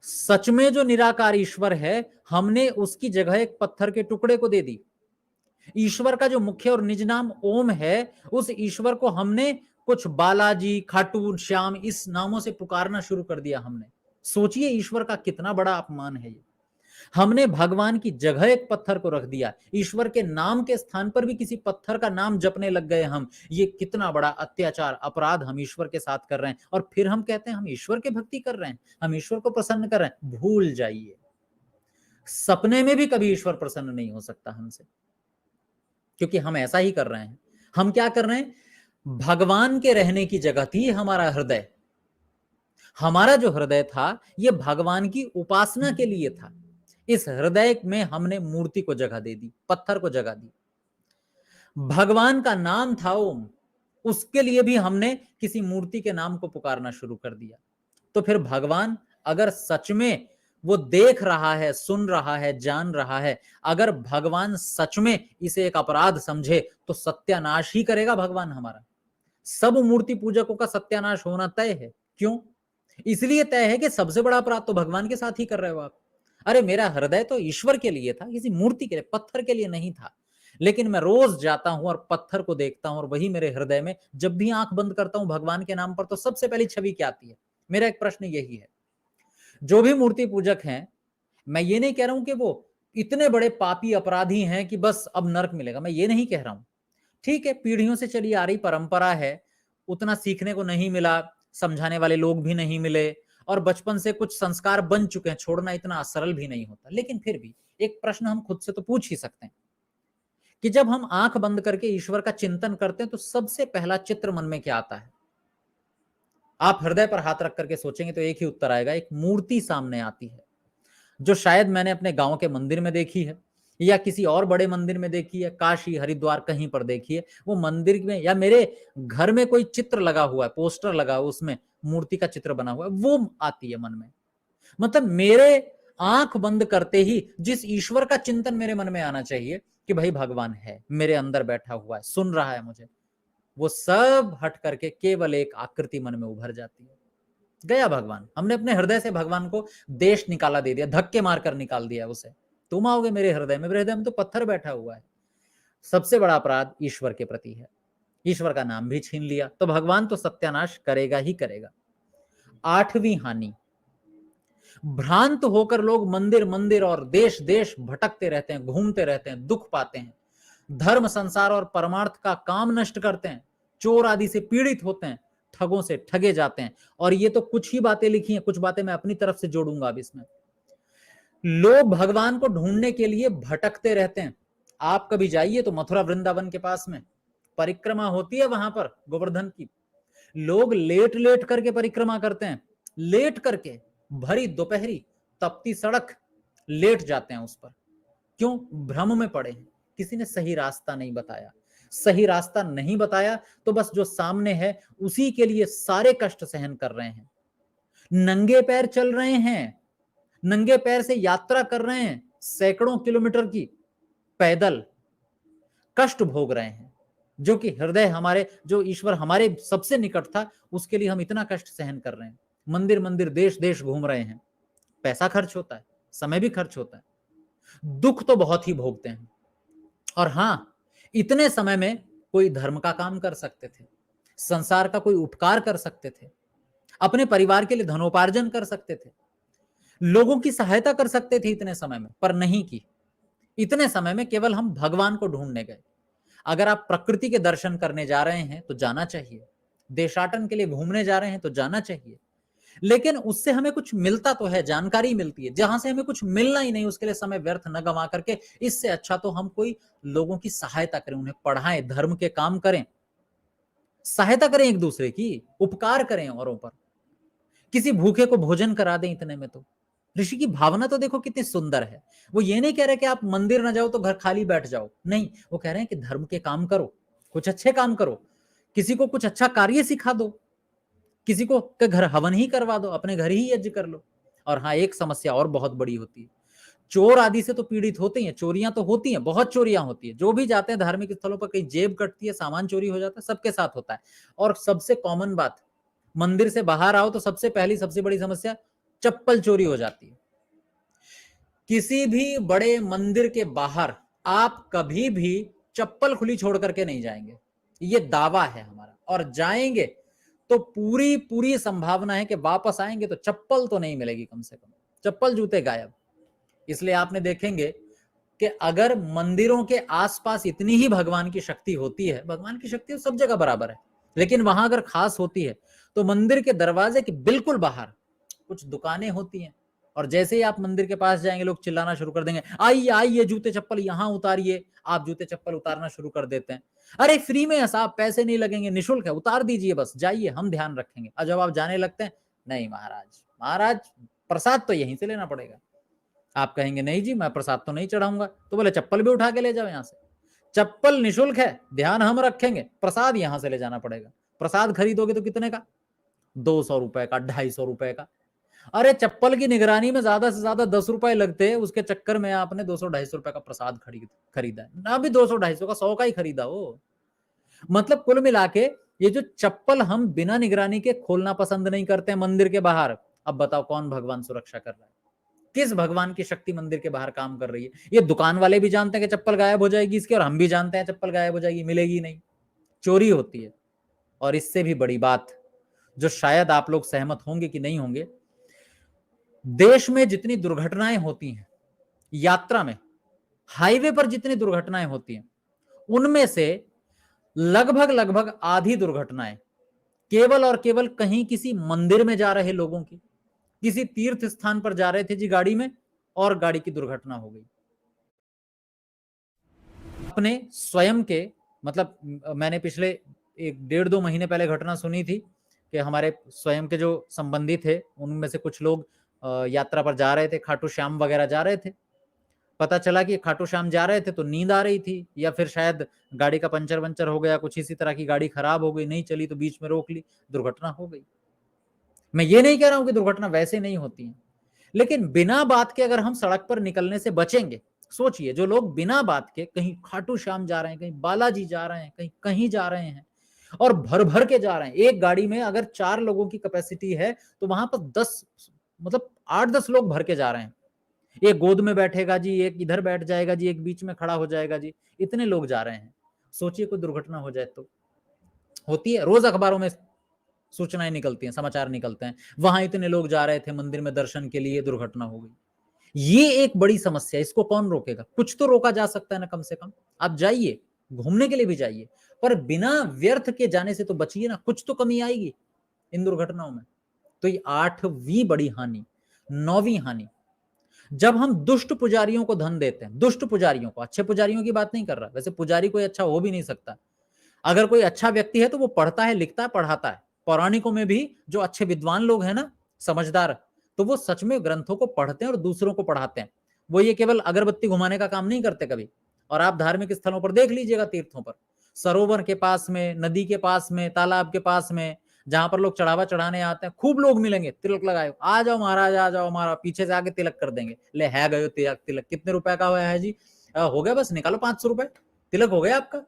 सच में जो निराकार ईश्वर है, हमने उसकी जगह एक पत्थर के टुकड़े को दे दी। ईश्वर का जो मुख्य और निज नाम ओम है, उस ईश्वर को हमने कुछ बालाजी, खाटू श्याम इस नामों से पुकारना शुरू कर दिया हमने। सोचिए ईश्वर का कितना बड़ा अपमान है ये। हमने भगवान की जगह एक पत्थर को रख दिया, ईश्वर के नाम के स्थान पर भी किसी पत्थर का नाम जपने लग गए हम। ये कितना बड़ा अत्याचार, अपराध हम ईश्वर के साथ कर रहे हैं, और फिर हम कहते हैं हम ईश्वर की भक्ति कर रहे हैं, हम ईश्वर को प्रसन्न कर रहे हैं। भूल जाइए, सपने में भी कभी ईश्वर प्रसन्न नहीं हो सकता हमसे, क्योंकि हम ऐसा ही कर रहे हैं। हम क्या कर रहे हैं? भगवान के रहने की जगह थी हमारा हृदय। हमारा जो हृदय था, ये भगवान की उपासना के लिए था। इस हृदय में हमने मूर्ति को जगह दे दी, पत्थर को जगह दी। भगवान का नाम था ओम, उसके लिए भी हमने किसी मूर्ति के नाम को पुकारना शुरू कर दिया। तो फिर भगवान अगर सच में वो देख रहा है, सुन रहा है, जान रहा है, अगर भगवान सच में इसे एक अपराध समझे, तो सत्यानाश ही करेगा भगवान हमारा। सब मूर्ति पूजकों का सत्यानाश होना तय है। क्यों? इसलिए तय है कि सबसे बड़ा अपराध तो भगवान के साथ ही कर रहे हो आप। अरे मेरा हृदय तो ईश्वर के लिए था, किसी मूर्ति के लिए, पत्थर के लिए नहीं था। लेकिन मैं रोज जाता हूं और पत्थर को देखता हूं, और वही मेरे हृदय में, जब भी आंख बंद करता हूं भगवान के नाम पर, तो सबसे पहली छवि क्या आती है? मेरा एक प्रश्न यही है। जो भी मूर्ति पूजक हैं, मैं ये नहीं कह रहा हूं कि वो इतने बड़े पापी अपराधी हैं कि बस अब नरक मिलेगा, मैं ये नहीं कह रहा हूं। ठीक है, पीढ़ियों से चली आ रही परंपरा है, उतना सीखने को नहीं मिला, समझाने वाले लोग भी नहीं मिले, और बचपन से कुछ संस्कार बन चुके हैं, छोड़ना इतना सरल भी नहीं होता। लेकिन फिर भी एक प्रश्न हम खुद से तो पूछ ही सकते हैं कि जब हम आंख बंद करके ईश्वर का चिंतन करते हैं, तो सबसे पहला चित्र मन में क्या आता है? आप हृदय पर हाथ रख करके सोचेंगे तो एक ही उत्तर आएगा, एक मूर्ति सामने आती है, जो शायद मैंने अपने गांव के मंदिर में देखी है, या किसी और बड़े मंदिर में देखी है, काशी, हरिद्वार, कहीं पर देखी है। वो मंदिर में या मेरे घर में कोई चित्र लगा हुआ है, पोस्टर लगा हुआ, उसमें मूर्ति का चित्र बना हुआ है, वो आती है मन में। मतलब मेरे आंख बंद करते ही जिस ईश्वर का चिंतन मेरे मन में आना चाहिए कि भाई भगवान है, मेरे अंदर बैठा हुआ है, सुन रहा है मुझे, वो सब हट करके केवल एक आकृति मन में उभर जाती है। गया भगवान। हमने अपने हृदय से भगवान को देश निकाला दे दिया, धक्के मारकर निकाल दिया उसे। तुम आओगे मेरे हृदय में, मेरे हृदय में तो पत्थर बैठा हुआ है। सबसे बड़ा अपराध ईश्वर के प्रति है। ईश्वर का नाम भी छीन लिया, तो भगवान तो सत्यानाश करेगा ही करेगा। आठवीं हानि, भ्रांत होकर लोग मंदिर मंदिर और देश देश भटकते रहते हैं, घूमते रहते हैं, दुख पाते हैं, धर्म, संसार और परमार्थ का काम नष्ट करते हैं, चोर आदि से पीड़ित होते हैं, ठगों से ठगे जाते हैं। और ये तो कुछ ही बातें लिखी हैं, कुछ बातें मैं अपनी तरफ से जोड़ूंगा अब इसमें। लोग भगवान को ढूंढने के लिए भटकते रहते हैं। आप कभी जाइए तो मथुरा वृंदावन के पास में परिक्रमा होती है, वहां पर गोवर्धन की, लोग लेट लेट करके परिक्रमा करते हैं, लेट करके, भरी दोपहरी तपती सड़क, लेट जाते हैं उस पर। क्यों? भ्रम में पड़े हैं, किसी ने सही रास्ता नहीं बताया। सही रास्ता नहीं बताया तो बस जो सामने है उसी के लिए सारे कष्ट सहन कर रहे हैं। नंगे पैर चल रहे हैं, नंगे पैर से यात्रा कर रहे हैं, सैकड़ों किलोमीटर की पैदल, कष्ट भोग रहे हैं, जो कि हृदय हमारे, जो ईश्वर हमारे सबसे निकट था, उसके लिए हम इतना कष्ट सहन कर रहे हैं। मंदिर मंदिर, देश देश घूम रहे हैं, पैसा खर्च होता है, समय भी खर्च होता है, दुख तो बहुत ही भोगते हैं। और हां, इतने समय में कोई धर्म का काम कर सकते थे, संसार का कोई उपकार कर सकते थे, अपने परिवार के लिए धनोपार्जन कर सकते थे, लोगों की सहायता कर सकते थे इतने समय में, पर नहीं की। इतने समय में केवल हम भगवान को ढूंढने गए। अगर आप प्रकृति के दर्शन करने जा रहे हैं तो जाना चाहिए, देशाटन के लिए घूमने जा रहे हैं तो जाना चाहिए, लेकिन उससे हमें कुछ मिलता तो है, जानकारी मिलती है। जहां से हमें कुछ मिलना ही नहीं, उसके लिए समय व्यर्थ न गंवा करके इससे अच्छा तो हम कोई लोगों की सहायता करें, उन्हें पढ़ाएं, धर्म के काम करें, सहायता करें एक दूसरे की, उपकार करें औरों पर, किसी भूखे को भोजन करा दें। इतने में तो ऋषि की भावना तो देखो कितनी सुंदर है। वो ये नहीं कह रहे कि आप मंदिर ना जाओ तो घर खाली बैठ जाओ, नहीं, वो कह रहे हैं कि धर्म के काम करो, कुछ अच्छे काम करो, किसी को कुछ अच्छा कार्य सिखा दो, किसी को के घर हवन ही करवा दो, अपने घर ही यज्ञ कर लो। और हाँ, एक समस्या और बहुत बड़ी होती है, चोर आदि से तो पीड़ित होते हैं, चोरियां तो होती हैं, बहुत चोरियां होती है, जो भी जाते हैं धार्मिक स्थलों पर कहीं जेब कटती है, सामान चोरी हो जाता है, सबके साथ होता है। और सबसे कॉमन बात, मंदिर से बाहर आओ तो सबसे पहली सबसे बड़ी समस्या चप्पल चोरी हो जाती है। किसी भी बड़े मंदिर के बाहर आप कभी भी चप्पल खुली छोड़ करके नहीं जाएंगे, ये दावा है हमारा। और जाएंगे तो पूरी पूरी संभावना है कि वापस आएंगे तो चप्पल तो नहीं मिलेगी, कम से कम चप्पल जूते गायब। इसलिए आपने देखेंगे कि अगर मंदिरों के आसपास इतनी ही भगवान की शक्ति होती है, भगवान की शक्ति सब जगह बराबर है, लेकिन वहां अगर खास होती है तो मंदिर के दरवाजे के बिल्कुल बाहर कुछ दुकानें होती हैं, और जैसे ही आप मंदिर के पास जाएंगे लोग चिल्लाना शुरू कर देंगे, आइए आइए जूते चप्पल यहां उतारिए। आप जूते चप्पल उतारना शुरू कर देते हैं, अरे फ्री में है साहब, पैसे नहीं लगेंगे, निःशुल्क है, उतार दीजिए, बस जाइए, हम ध्यान रखेंगे। और जब आप जाने लगते हैं, नहीं महाराज महाराज प्रसाद तो यहीं से लेना पड़ेगा। आप कहेंगे नहीं जी मैं प्रसाद तो नहीं चढ़ाऊंगा, तो बोले चप्पल भी उठा के ले जाओ, यहां से चप्पल निःशुल्क है, ध्यान हम रखेंगे, प्रसाद यहां से ले जाना पड़ेगा। प्रसाद खरीदोगे तो कितने का, 200 रुपए का, 250 रुपए का। अरे चप्पल की निगरानी में ज्यादा से ज्यादा 10 रुपए लगते हैं, उसके चक्कर में आपने 200-250 रुपए का प्रसाद खरीदा है ना, भी 200-250 का 100 का ही खरीदा हो। मतलब कुल मिला के ये जो चप्पल हम बिना निगरानी के खोलना पसंद नहीं करते मंदिर के बाहर, अब बताओ कौन भगवान सुरक्षा कर रहा है, किस भगवान की शक्ति मंदिर के बाहर काम कर रही है। ये दुकान वाले भी जानते हैं कि चप्पल गायब हो जाएगी इसकी, और हम भी जानते हैं चप्पल गायब हो जाएगी, मिलेगी नहीं, चोरी होती है। और इससे भी बड़ी बात, जो शायद आप लोग सहमत होंगे कि नहीं होंगे, देश में जितनी दुर्घटनाएं होती हैं यात्रा में, हाईवे पर जितनी दुर्घटनाएं होती हैं, उनमें से लगभग लगभग आधी दुर्घटनाएं केवल और केवल कहीं किसी मंदिर में जा रहे लोगों की, किसी तीर्थ स्थान पर जा रहे थे जी गाड़ी में, और गाड़ी की दुर्घटना हो गई। अपने स्वयं के मतलब मैंने पिछले 1-1.5-2 महीने पहले घटना सुनी थी कि हमारे स्वयं के जो संबंधी थे उनमें से कुछ लोग यात्रा पर जा रहे थे, खाटू श्याम वगैरह जा रहे थे। पता चला कि खाटू श्याम जा रहे थे तो नींद आ रही थी, या फिर शायद गाड़ी का पंचर वंचर हो गया, कुछ इसी तरह की गाड़ी खराब हो गई, नहीं चली तो बीच में रोक ली, दुर्घटना हो गई। मैं ये नहीं कह रहा हूं कि दुर्घटना वैसे नहीं होती है, लेकिन बिना बात के अगर हम सड़क पर निकलने से बचेंगे, सोचिए जो लोग बिना बात के कहीं खाटू श्याम जा रहे हैं, कहीं बालाजी जा रहे हैं, कहीं कहीं जा रहे हैं, और भर भर के जा रहे हैं, एक गाड़ी में अगर 4 लोगों की कैपेसिटी है तो वहां पर 10 मतलब 8-10 लोग भर के जा रहे हैं, एक गोद में बैठेगा जी, एक इधर बैठ जाएगा जी, एक बीच में खड़ा हो जाएगा जी, इतने लोग जा रहे हैं। सोचिए कोई दुर्घटना हो जाए तो, होती है, रोज अखबारों में सूचनाएं निकलती हैं, समाचार निकलते हैं, वहां इतने लोग जा रहे थे मंदिर में दर्शन के लिए, दुर्घटना हो गई। ये एक बड़ी समस्या है, इसको कौन रोकेगा, कुछ तो रोका जा सकता है ना, कम से कम आप जाइए, घूमने के लिए भी जाइए, पर बिना व्यर्थ के जाने से तो बचिए ना, कुछ तो कमी आएगी इन दुर्घटनाओं में। तो ये 8वीं बड़ी हानि, 9वीं हानि, जब हम दुष्ट पुजारियों को धन देते हैं, दुष्ट पुजारियों को, अच्छे पुजारियों की बात नहीं कर रहा, वैसे पुजारी कोई अच्छा हो भी नहीं सकता, अगर कोई अच्छा व्यक्ति है तो वो पढ़ता है, लिखता है, पढ़ाता है। पौराणिकों में भी जो अच्छे विद्वान लोग हैं ना, समझदार, तो वो सच में ग्रंथों को पढ़ते हैं और दूसरों को पढ़ाते हैं, वो ये केवल अगरबत्ती घुमाने का काम नहीं करते कभी। और आप धार्मिक स्थलों पर देख लीजिएगा, तीर्थों पर, सरोवर के पास में, नदी के पास में, तालाब के पास में, जहां पर लोग चढ़ावा चढ़ाने आते हैं, खूब लोग मिलेंगे, तिलक लगाए, आ जाओ महाराज आ जाओ, हमारा पीछे से आके तिलक कर देंगे, ले है गए तिलक, तिलक कितने रुपए का हुआ है जी, हो गया बस निकालो 500 रुपए, तिलक हो गया आपका।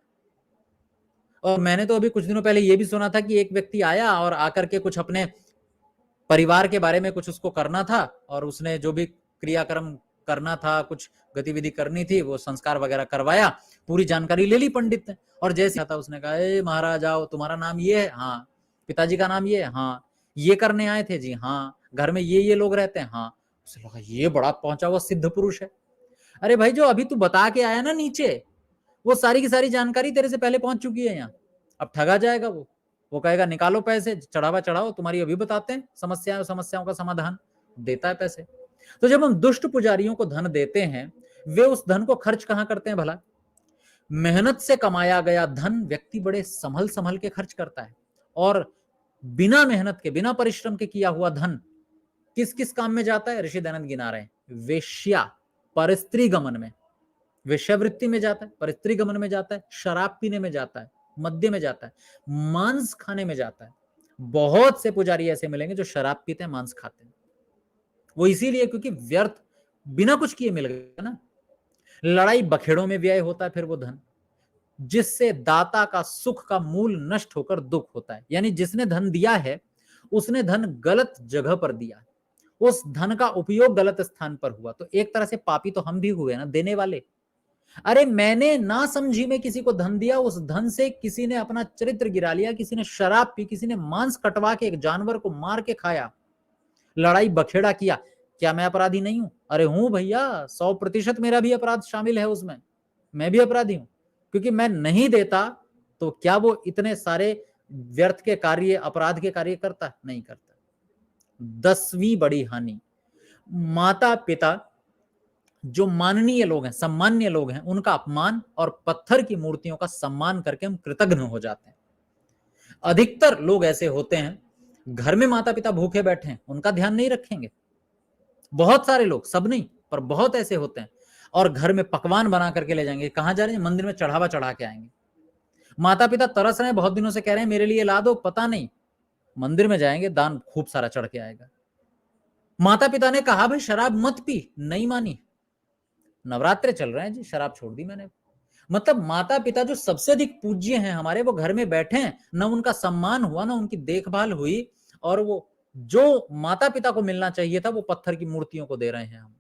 और मैंने तो अभी कुछ दिनों पहले ये भी सुना था कि एक व्यक्ति आया और आकर के कुछ अपने परिवार के बारे में कुछ उसको करना था, और उसने जो भी क्रियाक्रम करना था, कुछ गतिविधि करनी थी, वो संस्कार वगैरह करवाया, पूरी जानकारी ले ली पंडित ने, और जैसे था उसने कहा, ए महाराज आओ, तुम्हारा नाम ये है, हाँ, पिताजी का नाम ये है, हाँ, ये करने आए थे जी, हाँ, घर में ये लोग रहते हैं, हाँ। उसे लगा ये बड़ा पहुंचा हुआ सिद्ध पुरुष है। अरे भाई जो अभी तू बता के आया ना नीचे, वो सारी की सारी जानकारी तेरे से पहले पहुंच चुकी है यहाँ, अब ठगा जाएगा वो कहेगा निकालो पैसे, चढ़ावा चढ़ाओ, तुम्हारी अभी बताते हैं समस्याओं का समाधान, देता है पैसे। तो जब हम दुष्ट पुजारियों को धन देते हैं, वे उस धन को खर्च कहां करते हैं भला? मेहनत से कमाया गया धन व्यक्ति बड़े संभल संभल के खर्च करता है, और बिना मेहनत के, बिना परिश्रम के किया हुआ धन किस किस काम में जाता है? ऋषि दयानंद गिना रहे हैं, वेश्या, परस्त्री गमन में, वेश्यावृत्ति में जाता है, परस्त्री गमन में जाता है, शराब पीने में जाता है, मद्य में जाता है, मांस खाने में जाता है, बहुत से पुजारी ऐसे मिलेंगे जो शराब पीते हैं, मांस खाते हैं। वो इसीलिए क्योंकि व्यर्थ बिना कुछ किए मिल गया ना। लड़ाई बखेड़ों में व्यय होता है फिर वो धन, जिससे दाता का सुख का मूल नष्ट होकर दुख होता है। यानी जिसने धन दिया है उसने धन गलत जगह पर दिया, उस धन का उपयोग गलत स्थान पर हुआ, तो एक तरह से पापी तो हम भी हुए ना, देने वाले। अरे मैंने ना समझी में किसी को धन दिया, उस धन से किसी ने अपना चरित्र गिरा लिया, किसी ने शराब पी, किसी ने मांस कटवा के एक जानवर को मार के खाया, लड़ाई बखेड़ा किया, क्या मैं अपराधी नहीं हूं? अरे हूं भैया, 100% मेरा भी अपराध शामिल है उसमें, मैं भी अपराधी हूं। क्योंकि मैं नहीं देता तो क्या वो इतने सारे व्यर्थ के कार्य, अपराध के कार्य करता? नहीं करता। 10वीं बड़ी हानि, माता पिता जो माननीय लोग हैं, सम्मान्य लोग हैं, उनका अपमान और पत्थर की मूर्तियों का सम्मान करके हम कृतज्ञ हो जाते हैं। अधिकतर लोग ऐसे होते हैं, घर में माता पिता भूखे बैठे हैं, उनका ध्यान नहीं रखेंगे। बहुत सारे लोग, सब नहीं पर बहुत ऐसे होते हैं, और घर में पकवान बना करके ले जाएंगे। कहां जा रहे हैं? मंदिर में चढ़ावा चढ़ा के आएंगे। माता पिता तरस रहे हैं, बहुत दिनों से कह रहे हैं मेरे लिए ला दो, पता नहीं, मंदिर में जाएंगे, दान खूब सारा चढ़ के आएगा। माता पिता ने कहा भाई शराब मत पी, नहीं मानी, नवरात्रे चल रहे हैं जी, शराब छोड़ दी मैंने। मतलब माता पिता जो सबसे अधिक पूज्य हैं हमारे, वो घर में बैठे हैं, न उनका सम्मान हुआ, न उनकी देखभाल हुई, और वो जो माता पिता को मिलना चाहिए था वो पत्थर की मूर्तियों को दे रहे हैं। हम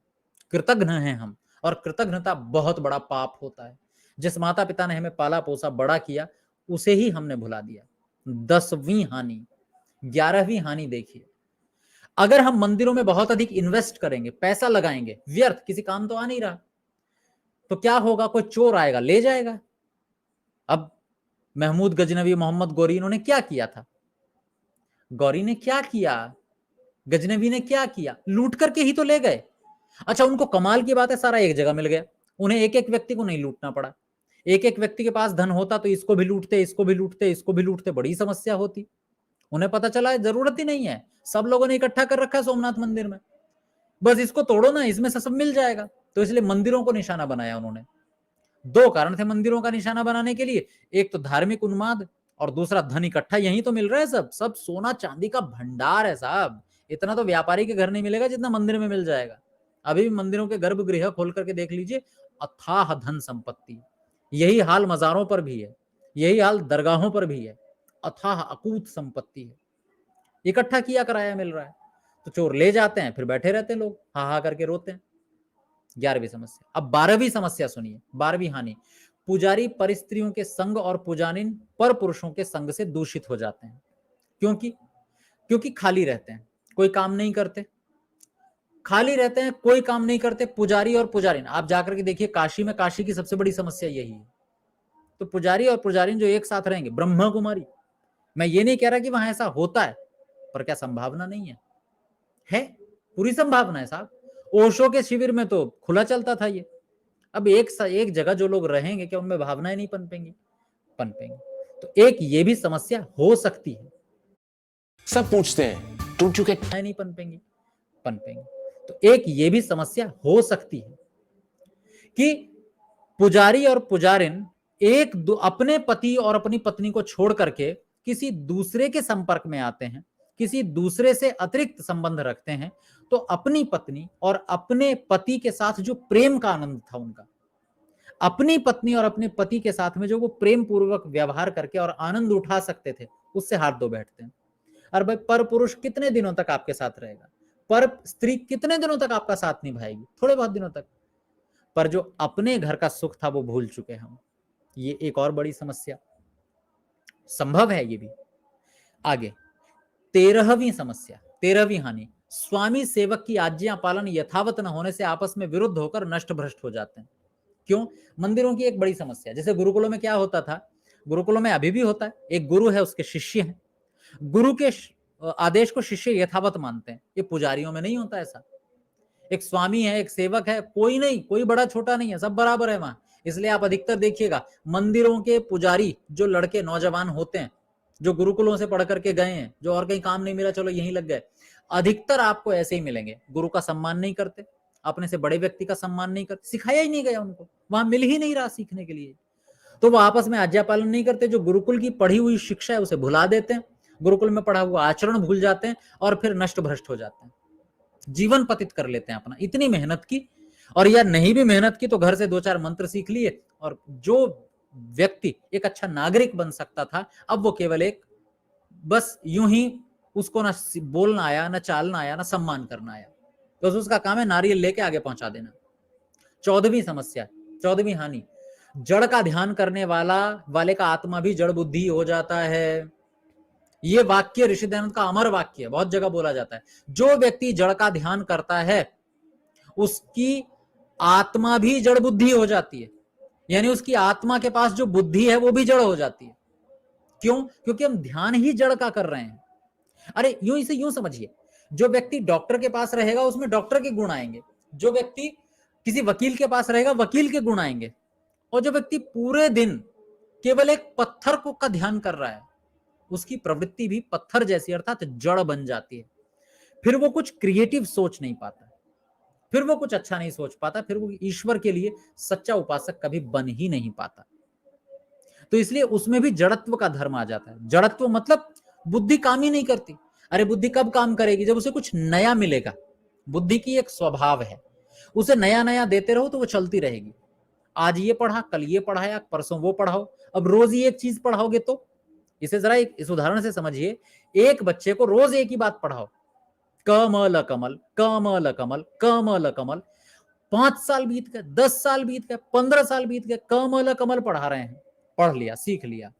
कृतज्ञ हैं हम, और कृतज्ञता बहुत बड़ा पाप होता है। जिस माता पिता ने हमें पाला पोसा बड़ा किया, उसे ही हमने भुला दिया। 10वीं हानि। 11वीं हानि देखिए, अगर हम मंदिरों में बहुत अधिक इन्वेस्ट करेंगे, पैसा लगाएंगे, व्यर्थ, किसी काम तो आ नहीं रहा, तो क्या होगा? कोई चोर आएगा, ले जाएगा। अब महमूद गजनवी, मोहम्मद गौरी, इन्होंने क्या किया था? गौरी ने क्या किया, गजनवी ने क्या किया? लूट करके ही तो ले गए। अच्छा, उनको कमाल की बात है, सारा एक जगह मिल गया, उन्हें एक एक व्यक्ति को नहीं लूटना पड़ा। एक एक व्यक्ति के पास धन होता तो इसको भी लूटते, इसको भी लूटते, इसको भी लूटते, बड़ी समस्या होती। उन्हें पता चला है जरूरत ही नहीं है, सब लोगों ने इकट्ठा कर रखा है सोमनाथ मंदिर में, बस इसको तोड़ो ना, इसमें से सब मिल जाएगा। तो इसलिए मंदिरों को निशाना बनाया उन्होंने। दो कारण थे मंदिरों का निशाना बनाने के लिए, एक तो धार्मिक उन्माद, और दूसरा धन इकट्ठा, यही तो मिल रहा है, सब सब सोना चांदी का भंडार है साहब। इतना तो व्यापारी के घर नहीं मिलेगा जितना मंदिर में मिल जाएगा। अभी भी मंदिरों के गर्भगृह खोल करके देख लीजिए, अथाह धन संपत्ति। यही हाल मजारों पर भी है, यही हाल दरगाहों पर भी है, अथाह अकूत संपत्ति है, इकट्ठा किया कराया मिल रहा है। तो चोर ले जाते हैं, फिर बैठे रहते हैं लोग, हा हा करके रोते हैं। 11वीं समस्या। अब 12वीं समस्या सुनिए, 12वीं हानि, पुजारी परिस्त्रियों के संग और पुजारिन पर पुरुषों के संग से दूषित हो जाते हैं। क्योंकि क्योंकि खाली रहते हैं, कोई काम नहीं करते, खाली रहते हैं, कोई काम नहीं करते। पुजारी और पुजारिन, आप जाकर के देखिए काशी में, काशी की सबसे बड़ी समस्या यही है। तो पुजारी और पुजारिन जो एक साथ रहेंगे, ब्रह्मा कुमारी, मैं ये नहीं कह रहा कि वहां ऐसा होता है, पर क्या संभावना नहीं है? है, पूरी संभावना है साहब। ओशो के शिविर में तो खुला चलता था ये। अब एक जगह जो लोग रहेंगे, क्या उनमें भावनाएं नहीं पनपेंगी? पनपेंगी। तो एक ये भी समस्या हो सकती है। सब पूछते हैं डोंट यू गेट, नहीं पनपेंगी, पनपेंगी। तो एक ये भी समस्या हो सकती है कि पुजारी और पुजारिन अपने पति और अपनी पत्नी को छोड़ करके किसी दूसरे के संपर्क में आते हैं, किसी दूसरे से अतिरिक्त संबंध रखते हैं, तो अपनी पत्नी और अपने पति के साथ जो प्रेम का आनंद था उनका, अपनी पत्नी और अपने पति के साथ में जो वो प्रेम पूर्वक व्यवहार करके और आनंद उठा सकते थे, उससे हाथ धो बैठते हैं। और भाई, पर पुरुष कितने दिनों तक आपके साथ रहेगा? पर स्त्री कितने दिनों तक आपका साथ निभाएगी? थोड़े बहुत दिनों तक। पर जो अपने घर का सुख था वो भूल चुके हम। ये एक और बड़ी समस्या, संभव है ये भी। आगे 13वीं समस्या, 13वीं हानि, स्वामी सेवक की आज्ञा पालन यथावत न होने से आपस में विरुद्ध होकर नष्ट भ्रष्ट हो जाते हैं। क्यों? मंदिरों की एक बड़ी समस्या, जैसे गुरुकुलों में क्या होता था, गुरुकुलों में अभी भी होता है, एक गुरु है, उसके शिष्य हैं, गुरु के आदेश को शिष्य यथावत मानते हैं। ये पुजारियों में नहीं होता ऐसा। एक स्वामी है, एक सेवक है, कोई नहीं, कोई बड़ा छोटा नहीं है, सब बराबर है वहां। इसलिए आप अधिकतर देखिएगा मंदिरों के पुजारी, जो लड़के नौजवान होते हैं, जो गुरुकुलों से पढ़ करके गए हैं, जो और कहीं काम नहीं मिला चलो यहीं लग गए, अधिकतर आपको ऐसे ही मिलेंगे। गुरु का सम्मान नहीं करते, अपने से बड़े व्यक्ति का सम्मान नहीं करते, सिखाया ही नहीं गया उनको, वहां मिल ही नहीं रहा सीखने के लिए। तो वो आपस में आज्ञा पालन नहीं करते, जो गुरुकुल की पढ़ी हुई शिक्षा है उसे भुला देते हैं, गुरुकुल में पढ़ा हुआ आचरण भूल जाते हैं और फिर नष्ट भ्रष्ट हो जाते हैं, जीवन पतित कर लेते हैं अपना। इतनी मेहनत की, और या नहीं भी मेहनत की तो घर से 2-4 मंत्र सीख लिए, और जो व्यक्ति एक अच्छा नागरिक बन सकता था, अब वो केवल एक बस यूं ही उसको ना बोलना आया, ना चालना आया, ना सम्मान करना आया, तो उसका काम है नारियल लेके आगे पहुंचा देना। 14वीं समस्या, 14वीं हानि, जड़ का ध्यान करने वाले का आत्मा भी जड़ बुद्धि हो जाता है। ये वाक्य ऋषि दयानंद का अमर वाक्य है, बहुत जगह बोला जाता है। जो व्यक्ति जड़ का ध्यान करता है उसकी आत्मा भी जड़ बुद्धि हो जाती है, यानी उसकी आत्मा के पास जो बुद्धि है वो भी जड़ हो जाती है। क्यों? क्योंकि हम ध्यान ही जड़ का कर रहे हैं। अरे यूं इसे यूं समझिए, जो व्यक्ति डॉक्टर के पास रहेगा उसमें डॉक्टर के गुण आएंगे, जो व्यक्ति किसी वकील के पास रहेगा वकील के गुण आएंगे, और जो व्यक्ति पूरे दिन केवल एक पत्थर को का ध्यान कर रहा है उसकी प्रवृत्ति भी पत्थर जैसी अर्थात जड़ बन जाती है। फिर वो कुछ क्रिएटिव सोच नहीं पाता, फिर वो कुछ अच्छा नहीं सोच पाता, फिर वो ईश्वर के लिए सच्चा उपासक कभी बन ही नहीं पाता। तो इसलिए उसमें भी जड़त्व का धर्म आ जाता है। जड़त्व मतलब बुद्धि काम ही नहीं करती। अरे बुद्धि कब काम करेगी? जब उसे कुछ नया मिलेगा। बुद्धि की एक स्वभाव है, उसे नया नया देते रहो तो वो चलती रहेगी। आज ये पढ़ा, कल ये पढ़ाया, परसों वो पढ़ाओ, अब रोज ही एक चीज पढ़ाओगे तो इसे जरा इस उदाहरण से समझिए। एक बच्चे को रोज एक ही बात पढ़ाओ, कमल कमल कमल कमल कमल कमल, 5 साल बीत गए, 10 साल बीत गए, 15 साल बीत गए, कमल कमल पढ़ा रहे हैं, पढ़ लिया, सीख लिया,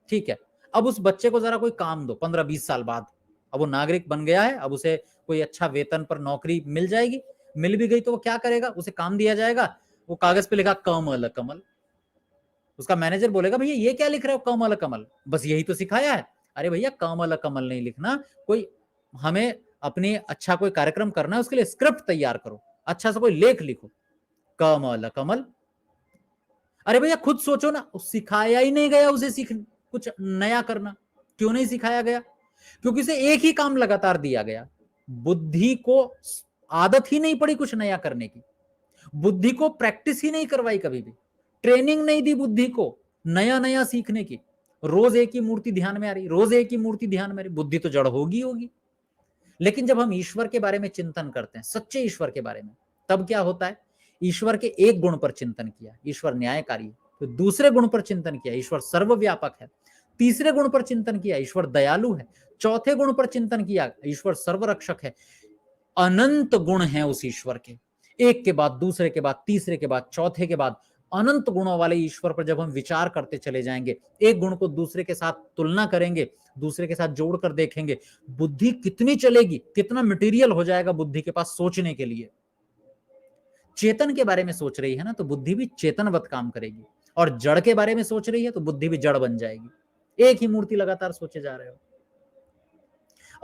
ठीक है। अब उस बच्चे को जरा कोई काम दो 15-20 साल बाद, अब वो नागरिक बन गया है, अब उसे कोई अच्छा वेतन पर नौकरी मिल जाएगी, मिल भी गई तो वो क्या करेगा? उसे काम दिया जाएगा, वो कागज पे लिखा कमल कमल, उसका मैनेजर बोलेगा भैया ये क्या लिख रहे हो कमल कमल? बस यही तो सिखाया है। अरे भैया कमल कमल नहीं लिखना, कोई हमें अपने अच्छा कोई कार्यक्रम करना है, उसके लिए स्क्रिप्ट तैयार करो, अच्छा सा कोई लेख लिखो, कमल कमल। अरे भैया खुद सोचो ना, सिखाया ही नहीं गया उसे सीख कुछ नया करना। क्यों नहीं सिखाया गया? क्योंकि उसे एक ही काम लगातार दिया गया। बुद्धि को आदत ही नहीं पड़ी कुछ नया करने की, बुद्धि को प्रैक्टिस ही नहीं करवाई, कभी भी ट्रेनिंग नहीं दी बुद्धि को नया नया सीखने की। रोज एक ही मूर्ति ध्यान में आ रही, रोज एक ही मूर्ति ध्यान में आ रही, बुद्धि तो जड़ होगी होगी। लेकिन जब हम ईश्वर के बारे में चिंतन करते हैं, सच्चे ईश्वर के बारे में, तब क्या होता है? ईश्वर के एक गुण पर चिंतन किया, ईश्वर न्यायकारी है, तो दूसरे गुण पर चिंतन किया, ईश्वर सर्वव्यापक है, तीसरे गुण पर चिंतन किया, ईश्वर दयालु है, चौथे गुण पर चिंतन किया, ईश्वर सर्वरक्षक है। अनंत गुण हैं उस ईश्वर के, एक के बाद दूसरे के बाद तीसरे के बाद चौथे के बाद अनंत गुणों वाले ईश्वर पर जब हम विचार करते चले जाएंगे, एक गुण को दूसरे के साथ तुलना करेंगे, दूसरे के साथ जोड़कर देखेंगे, बुद्धि कितनी चलेगी, कितना मटेरियल हो जाएगा बुद्धि के पास सोचने के लिए। चेतन के बारे में सोच रही है ना, तो बुद्धि भी चेतनवत काम करेगी, और जड़ के बारे में सोच रही है तो बुद्धि भी जड़ बन जाएगी। एक ही मूर्ति लगातार सोचे जा रहे हो।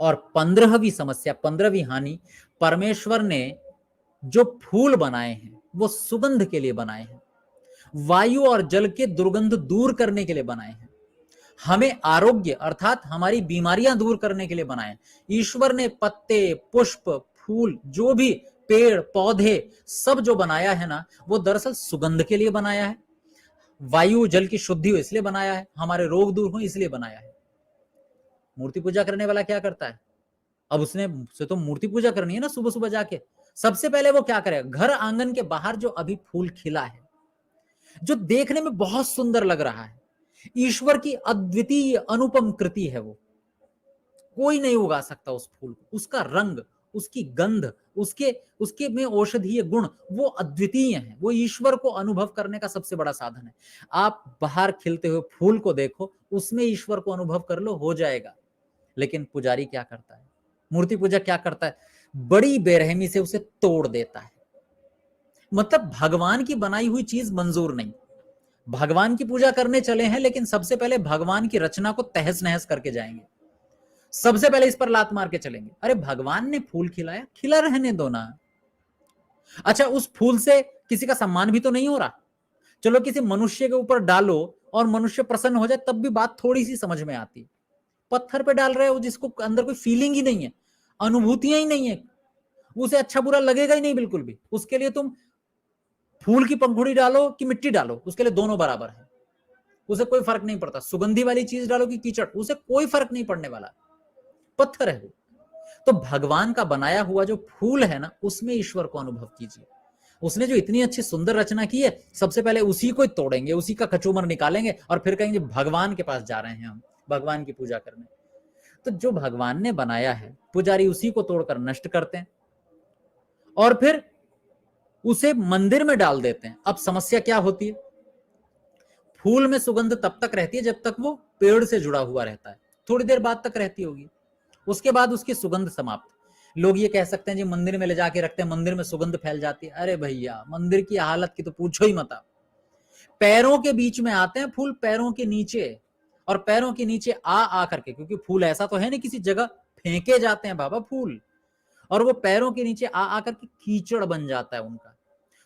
और 15वीं समस्या, 15वीं हानि, परमेश्वर ने जो फूल बनाए हैं वो सुगंध के लिए बनाए हैं, वायु और जल के दुर्गंध दूर करने के लिए बनाए हैं, हमें आरोग्य अर्थात हमारी बीमारियां दूर करने के लिए बनाए हैं। ईश्वर ने पत्ते, पुष्प, फूल, जो भी पेड़ पौधे सब जो बनाया है ना, वो दरअसल सुगंध के लिए बनाया है, वायु जल की शुद्धि हो इसलिए बनाया है, हमारे रोग दूर हो इसलिए बनाया है। मूर्ति पूजा करने वाला क्या करता है? अब उसने से तो मूर्ति पूजा करनी है ना, सुबह सुबह जाके सबसे पहले वो क्या करेगा? घर आंगन के बाहर जो अभी फूल खिला है, जो देखने में बहुत सुंदर लग रहा है, ईश्वर की अद्वितीय अनुपम कृति है, वो कोई नहीं उगा सकता उस फूल को, उसका रंग, उसकी गंध, उसके में औषधीय गुण वो अद्वितीय है, वो ईश्वर को अनुभव करने का सबसे बड़ा साधन है। आप बाहर खिलते हुए फूल को देखो, उसमें ईश्वर को अनुभव कर लो, हो जाएगा। लेकिन पुजारी क्या करता है? मूर्ति पूजा क्या करता है? बड़ी बेरहमी से उसे तोड़ देता है। मतलब भगवान की बनाई हुई चीज मंजूर नहीं। भगवान की पूजा करने चले हैं, लेकिन सबसे पहले भगवान की रचना को तहस नहस करके जाएंगे, सबसे पहले इस पर लात मार के चलेंगे। अरे भगवान ने फूल खिलाया, खिला रहने दो ना। अच्छा, उस फूल से किसी का सम्मान भी तो नहीं हो रहा। चलो किसी मनुष्य के ऊपर डालो और मनुष्य प्रसन्न हो जाए, तब भी बात थोड़ी सी समझ में आती। पत्थर पे डाल रहे हो जिसको अंदर कोई फीलिंग ही नहीं है, अनुभूतियां ही नहीं है, उसे अच्छा बुरा लगेगा ही नहीं बिल्कुल भी। उसके लिए तुम फूल की पंखुड़ी डालो कि मिट्टी डालो, उसके लिए दोनों बराबर है, उसे कोई फर्क नहीं पड़ता। सुगंधी वाली चीज डालो कि कीचड़, उसे कोई फर्क नहीं पड़ने वाला। पत्थर है वो। तो भगवान का बनाया हुआ जो फूल है ना, उसमें ईश्वर को अनुभव कीजिए। उसने जो इतनी अच्छी सुंदर रचना की है, सबसे पहले उसी को तोड़ेंगे, उसी का कचूमर निकालेंगे और फिर कहेंगे भगवान के पास जा रहे हैं हम, भगवान की पूजा करने। तो जो भगवान ने बनाया है, पुजारी उसी को तोड़कर नष्ट करते हैं और फिर उसे मंदिर में डाल देते हैं। अब समस्या क्या होती है? फूल में सुगंध तब तक रहती है जब तक वो पेड़ से जुड़ा हुआ रहता है, थोड़ी देर बाद तक रहती होगी, उसके बाद उसकी सुगंध समाप्त। लोग ये कह सकते हैं जी मंदिर में ले जाके रखते हैं, मंदिर में सुगंध फैल जाती है। अरे भैया, मंदिर की हालत की तो पूछो ही मत आप। पैरों के बीच में आते हैं फूल, पैरों के नीचे, और पैरों के नीचे आ करके, क्योंकि फूल ऐसा तो है नहीं किसी जगह फेंके जाते हैं बाबा फूल, और वो पैरों के नीचे आ करके कीचड़ बन जाता है उनका।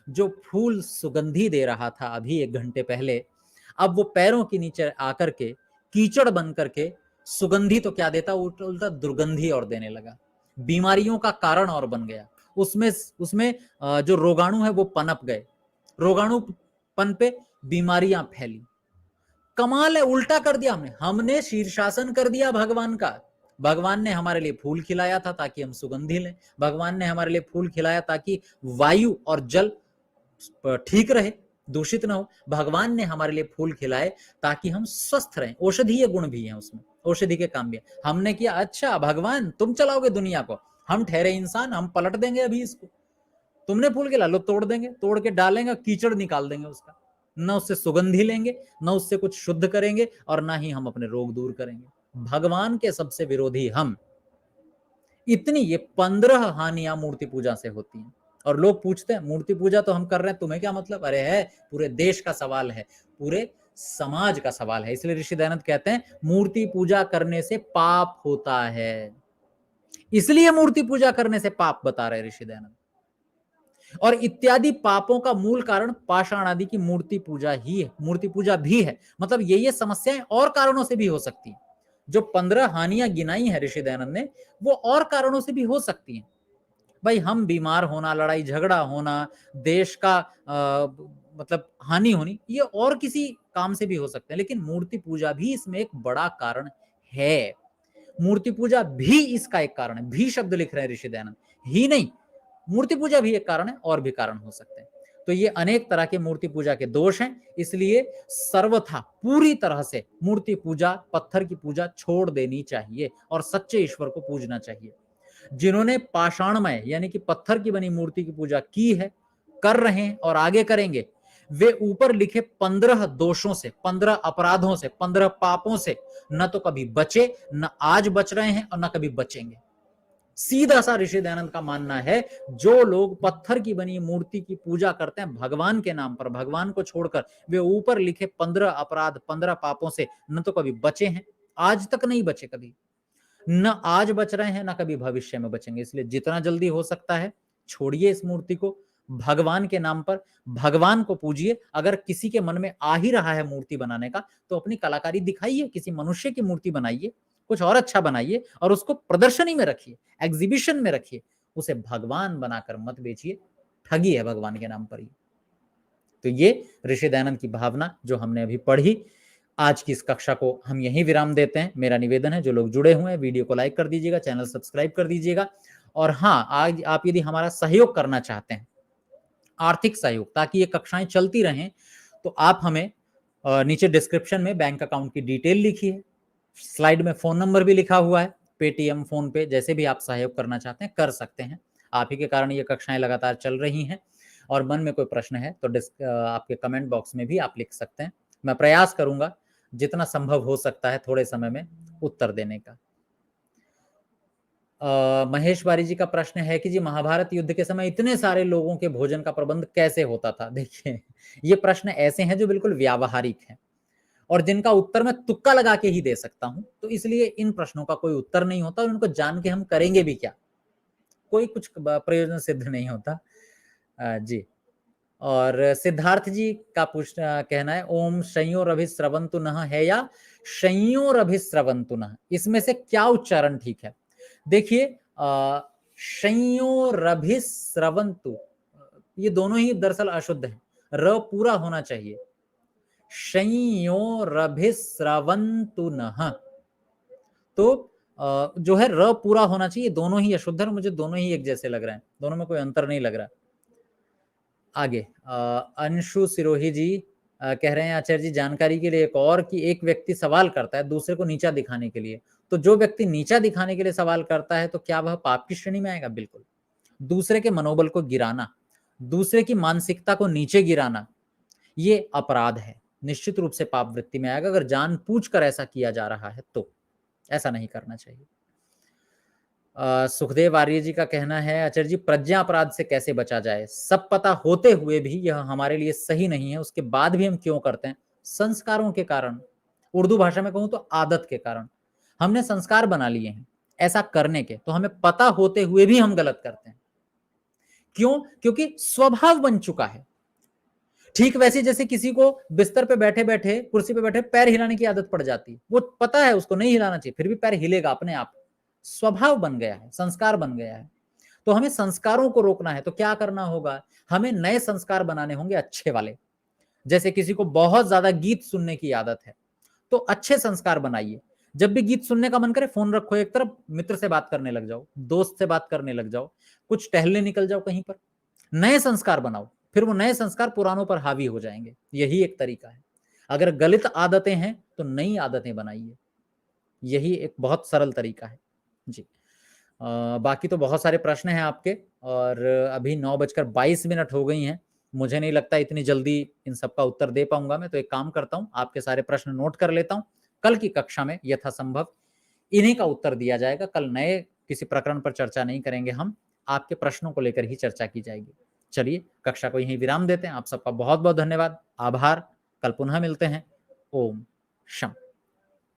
जो फूल सुगंधी दे रहा था अभी 1 घंटे पहले, अब वो पैरों के नीचे आकर के कीचड़ बन करके सुगंधी तो क्या देता, उल्टा दुर्गंधी और देने लगा, बीमारियों का कारण और बन गया। उसमें जो रोगाणु है वो पनप गए, रोगाणु पनपे, बीमारियां फैली। कमाल है, उल्टा कर दिया हमने शीर्षासन कर दिया भगवान का। भगवान ने हमारे लिए फूल खिलाया था ताकि हम सुगंधी लें, भगवान ने हमारे लिए फूल खिलाया ताकि वायु और जल ठीक रहे, दूषित ना हो। भगवान ने हमारे लिए फूल खिलाए ताकि हम स्वस्थ रहें, औषधीय गुण भी हैं उसमें, औषधि के काम भी है। हमने किया अच्छा भगवान तुम चलाओगे दुनिया को, हम ठहरे इंसान, हम पलट देंगे अभी इसको। तुमने फूल खिला लो, तोड़ देंगे, तोड़ के डालेंगे, कीचड़ निकाल देंगे उसका, न उससे सुगंधी लेंगे, न उससे कुछ शुद्ध करेंगे, और ना ही हम अपने रोग दूर करेंगे। भगवान के सबसे विरोधी हम। इतनी ये 15 हानियां मूर्ति पूजा से होती हैं। और लोग पूछते हैं मूर्ति पूजा तो हम कर रहे हैं, तुम्हें क्या मतलब? अरे है, पूरे देश का सवाल है, पूरे समाज का सवाल है। इसलिए ऋषि दयानंद कहते हैं मूर्ति पूजा करने से पाप होता है, इसलिए मूर्ति पूजा करने से पाप बता रहे ऋषि दयानंद। और इत्यादि पापों का मूल कारण पाषाण आदि की मूर्ति पूजा ही है, मूर्ति पूजा भी है। मतलब ये समस्याएं और कारणों से भी हो सकती हैं। जो 15 हानियां गिनाई है ऋषि दयानंद ने, वो और कारणों से भी हो सकती हैं। भाई हम बीमार होना, लड़ाई झगड़ा होना, देश का मतलब हानि होनी, ये और किसी काम से भी हो सकते हैं, लेकिन मूर्ति पूजा भी इसमें एक बड़ा कारण है। मूर्ति पूजा भी इसका एक कारण है। भी शब्द लिख रहे हैं ऋषि दयानंद, ही नहीं, मूर्ति पूजा भी एक कारण है, और भी कारण हो सकते हैं। तो ये अनेक तरह के मूर्ति पूजा के दोष हैं, इसलिए सर्वथा पूरी तरह से मूर्ति पूजा, पत्थर की पूजा छोड़ देनी चाहिए और सच्चे ईश्वर को पूजना चाहिए। जिन्होंने पाषाणमय यानी कि पत्थर की बनी मूर्ति की पूजा की है, कर रहे हैं और आगे करेंगे, वे ऊपर लिखे 15 दोषों से, 15 अपराधों से, 15 पापों से न तो कभी बचे, न आज बच रहे हैं और न कभी बचेंगे। सीधा सा ऋषि दयानंद का मानना है, जो लोग पत्थर की बनी मूर्ति की पूजा करते हैं भगवान के नाम पर, भगवान को छोड़कर, वे ऊपर लिखे 15 अपराध, 15 पापों से न तो कभी बचे हैं, आज तक नहीं बचे कभी, न आज बच रहे हैं, न कभी भविष्य में बचेंगे। इसलिए जितना जल्दी हो सकता है छोड़िए इस मूर्ति को, भगवान के नाम पर भगवान को पूजिए। अगर किसी के मन में आ ही रहा है मूर्ति बनाने का, तो अपनी कलाकारी दिखाइए, किसी मनुष्य की मूर्ति बनाइए, कुछ और अच्छा बनाइए और उसको प्रदर्शनी में रखिए, एग्जीबिशन में रखिए, उसे भगवान बनाकर मत बेचिए, ठगी है भगवान के नाम पर ही। तो ये ऋषि दयानंद की भावना जो हमने अभी पढ़ी, आज की इस कक्षा को हम यहीं विराम देते हैं। मेरा निवेदन है, जो लोग जुड़े हुए हैं वीडियो को लाइक कर दीजिएगा, चैनल सब्सक्राइब कर दीजिएगा, और हाँ, आज आप यदि हमारा सहयोग करना चाहते हैं, आर्थिक सहयोग, ताकि ये कक्षाएं चलती रहें, तो आप हमें नीचे डिस्क्रिप्शन में बैंक अकाउंट की डिटेल लिखी है, स्लाइड में फोन नंबर भी लिखा हुआ है, पेटीएम, फोन पे, जैसे भी आप सहयोग करना चाहते हैं कर सकते हैं। आप ही के कारण ये कक्षाएं लगातार चल रही हैं। और मन में कोई प्रश्न है तो आपके कमेंट बॉक्स में भी आप लिख सकते हैं, मैं प्रयास करूंगा जितना संभव हो सकता है थोड़े समय में उत्तर देने का। महेश बारी जी का प्रश्न है कि जी महाभारत युद्ध के समय इतने सारे लोगों के भोजन का प्रबंध कैसे होता था? देखिए, ये प्रश्न ऐसे हैं जो बिल्कुल व्यावहारिक हैं और जिनका उत्तर मैं तुक्का लगा के ही दे सकता हूं, तो इसलिए इन प्रश्नों का कोई उत्तर नहीं होता और इनको जान के हम करेंगे भी क्या, कोई कुछ प्रयोजन सिद्ध नहीं होता। जी, और सिद्धार्थ जी का कहना है ओम संयोरभिस्रवन्तु नः है या संयोरभिस्रवन्तु नः, इसमें से क्या उच्चारण ठीक है? देखिए, संयोरभिस्रवन्तु, ये दोनों ही दरअसल अशुद्ध है, र पूरा होना चाहिए, संयोरभिस्रवन्तु नः। तो जो है र पूरा होना चाहिए, दोनों ही अशुद्ध है, मुझे दोनों ही एक जैसे लग रहे हैं, दोनों में कोई अंतर नहीं लग रहा। आगे अंशु सिरोही जी कह रहे हैं आचार्य जी जानकारी के लिए एक और, कि एक व्यक्ति सवाल करता है दूसरे को नीचा दिखाने के लिए, तो जो व्यक्ति नीचा दिखाने के लिए सवाल करता है तो क्या वह पाप की श्रेणी में आएगा? बिल्कुल। दूसरे के मनोबल को गिराना, दूसरे की मानसिकता को नीचे गिराना, ये अपराध है, निश्चित रूप से पाप वृत्ति में आएगा। अगर जानबूझकर ऐसा किया जा रहा है तो ऐसा नहीं करना चाहिए। सुखदेव आर्य जी का कहना है आचार्य जी प्रज्ञा अपराध से कैसे बचा जाए? सब पता होते हुए भी यह हमारे लिए सही नहीं है, उसके बाद भी हम क्यों करते हैं? संस्कारों के कारण, उर्दू भाषा में कहूं तो आदत के कारण। हमने संस्कार बना लिए हैं ऐसा करने के, तो हमें पता होते हुए भी हम गलत करते हैं। क्यों? क्योंकि स्वभाव बन चुका है। ठीक वैसे जैसे किसी को बिस्तर पे बैठे बैठे, कुर्सी पे बैठे पैर हिलाने की आदत पड़ जाती है, वो पता है उसको नहीं हिलाना चाहिए, फिर भी पैर हिलेगा अपने आप। स्वभाव बन गया है, संस्कार बन गया है। तो हमें संस्कारों को रोकना है, तो क्या करना होगा? हमें नए संस्कार बनाने होंगे, अच्छे वाले। जैसे किसी को बहुत ज्यादा गीत सुनने की आदत है, तो अच्छे संस्कार बनाइए। जब भी गीत सुनने का मन करे, फोन रखो एक तरफ, मित्र से बात करने लग जाओ, दोस्त से बात करने लग जाओ, कुछ टहलने निकल जाओ कहीं पर, नए संस्कार बनाओ, फिर वो नए संस्कार पुरानों पर हावी हो जाएंगे। यही एक तरीका है। अगर गलत आदतें हैं तो नई आदतें बनाइए, यही एक बहुत सरल तरीका है जी। बाकी तो बहुत सारे प्रश्न हैं आपके, और अभी 9:22 हो गई हैं। मुझे नहीं लगता इतनी जल्दी इन सबका उत्तर दे पाऊंगा मैं, तो एक काम करता हूं, आपके सारे प्रश्न नोट कर लेता हूं, कल की कक्षा में यथासंभव इन्हीं का उत्तर दिया जाएगा। कल नए किसी प्रकरण पर चर्चा नहीं करेंगे हम, आपके प्रश्नों को लेकर ही चर्चा की जाएगी। चलिए कक्षा को यहीं विराम देते हैं। आप सबका बहुत बहुत धन्यवाद, आभार। कल पुनः मिलते हैं। ओम शांति।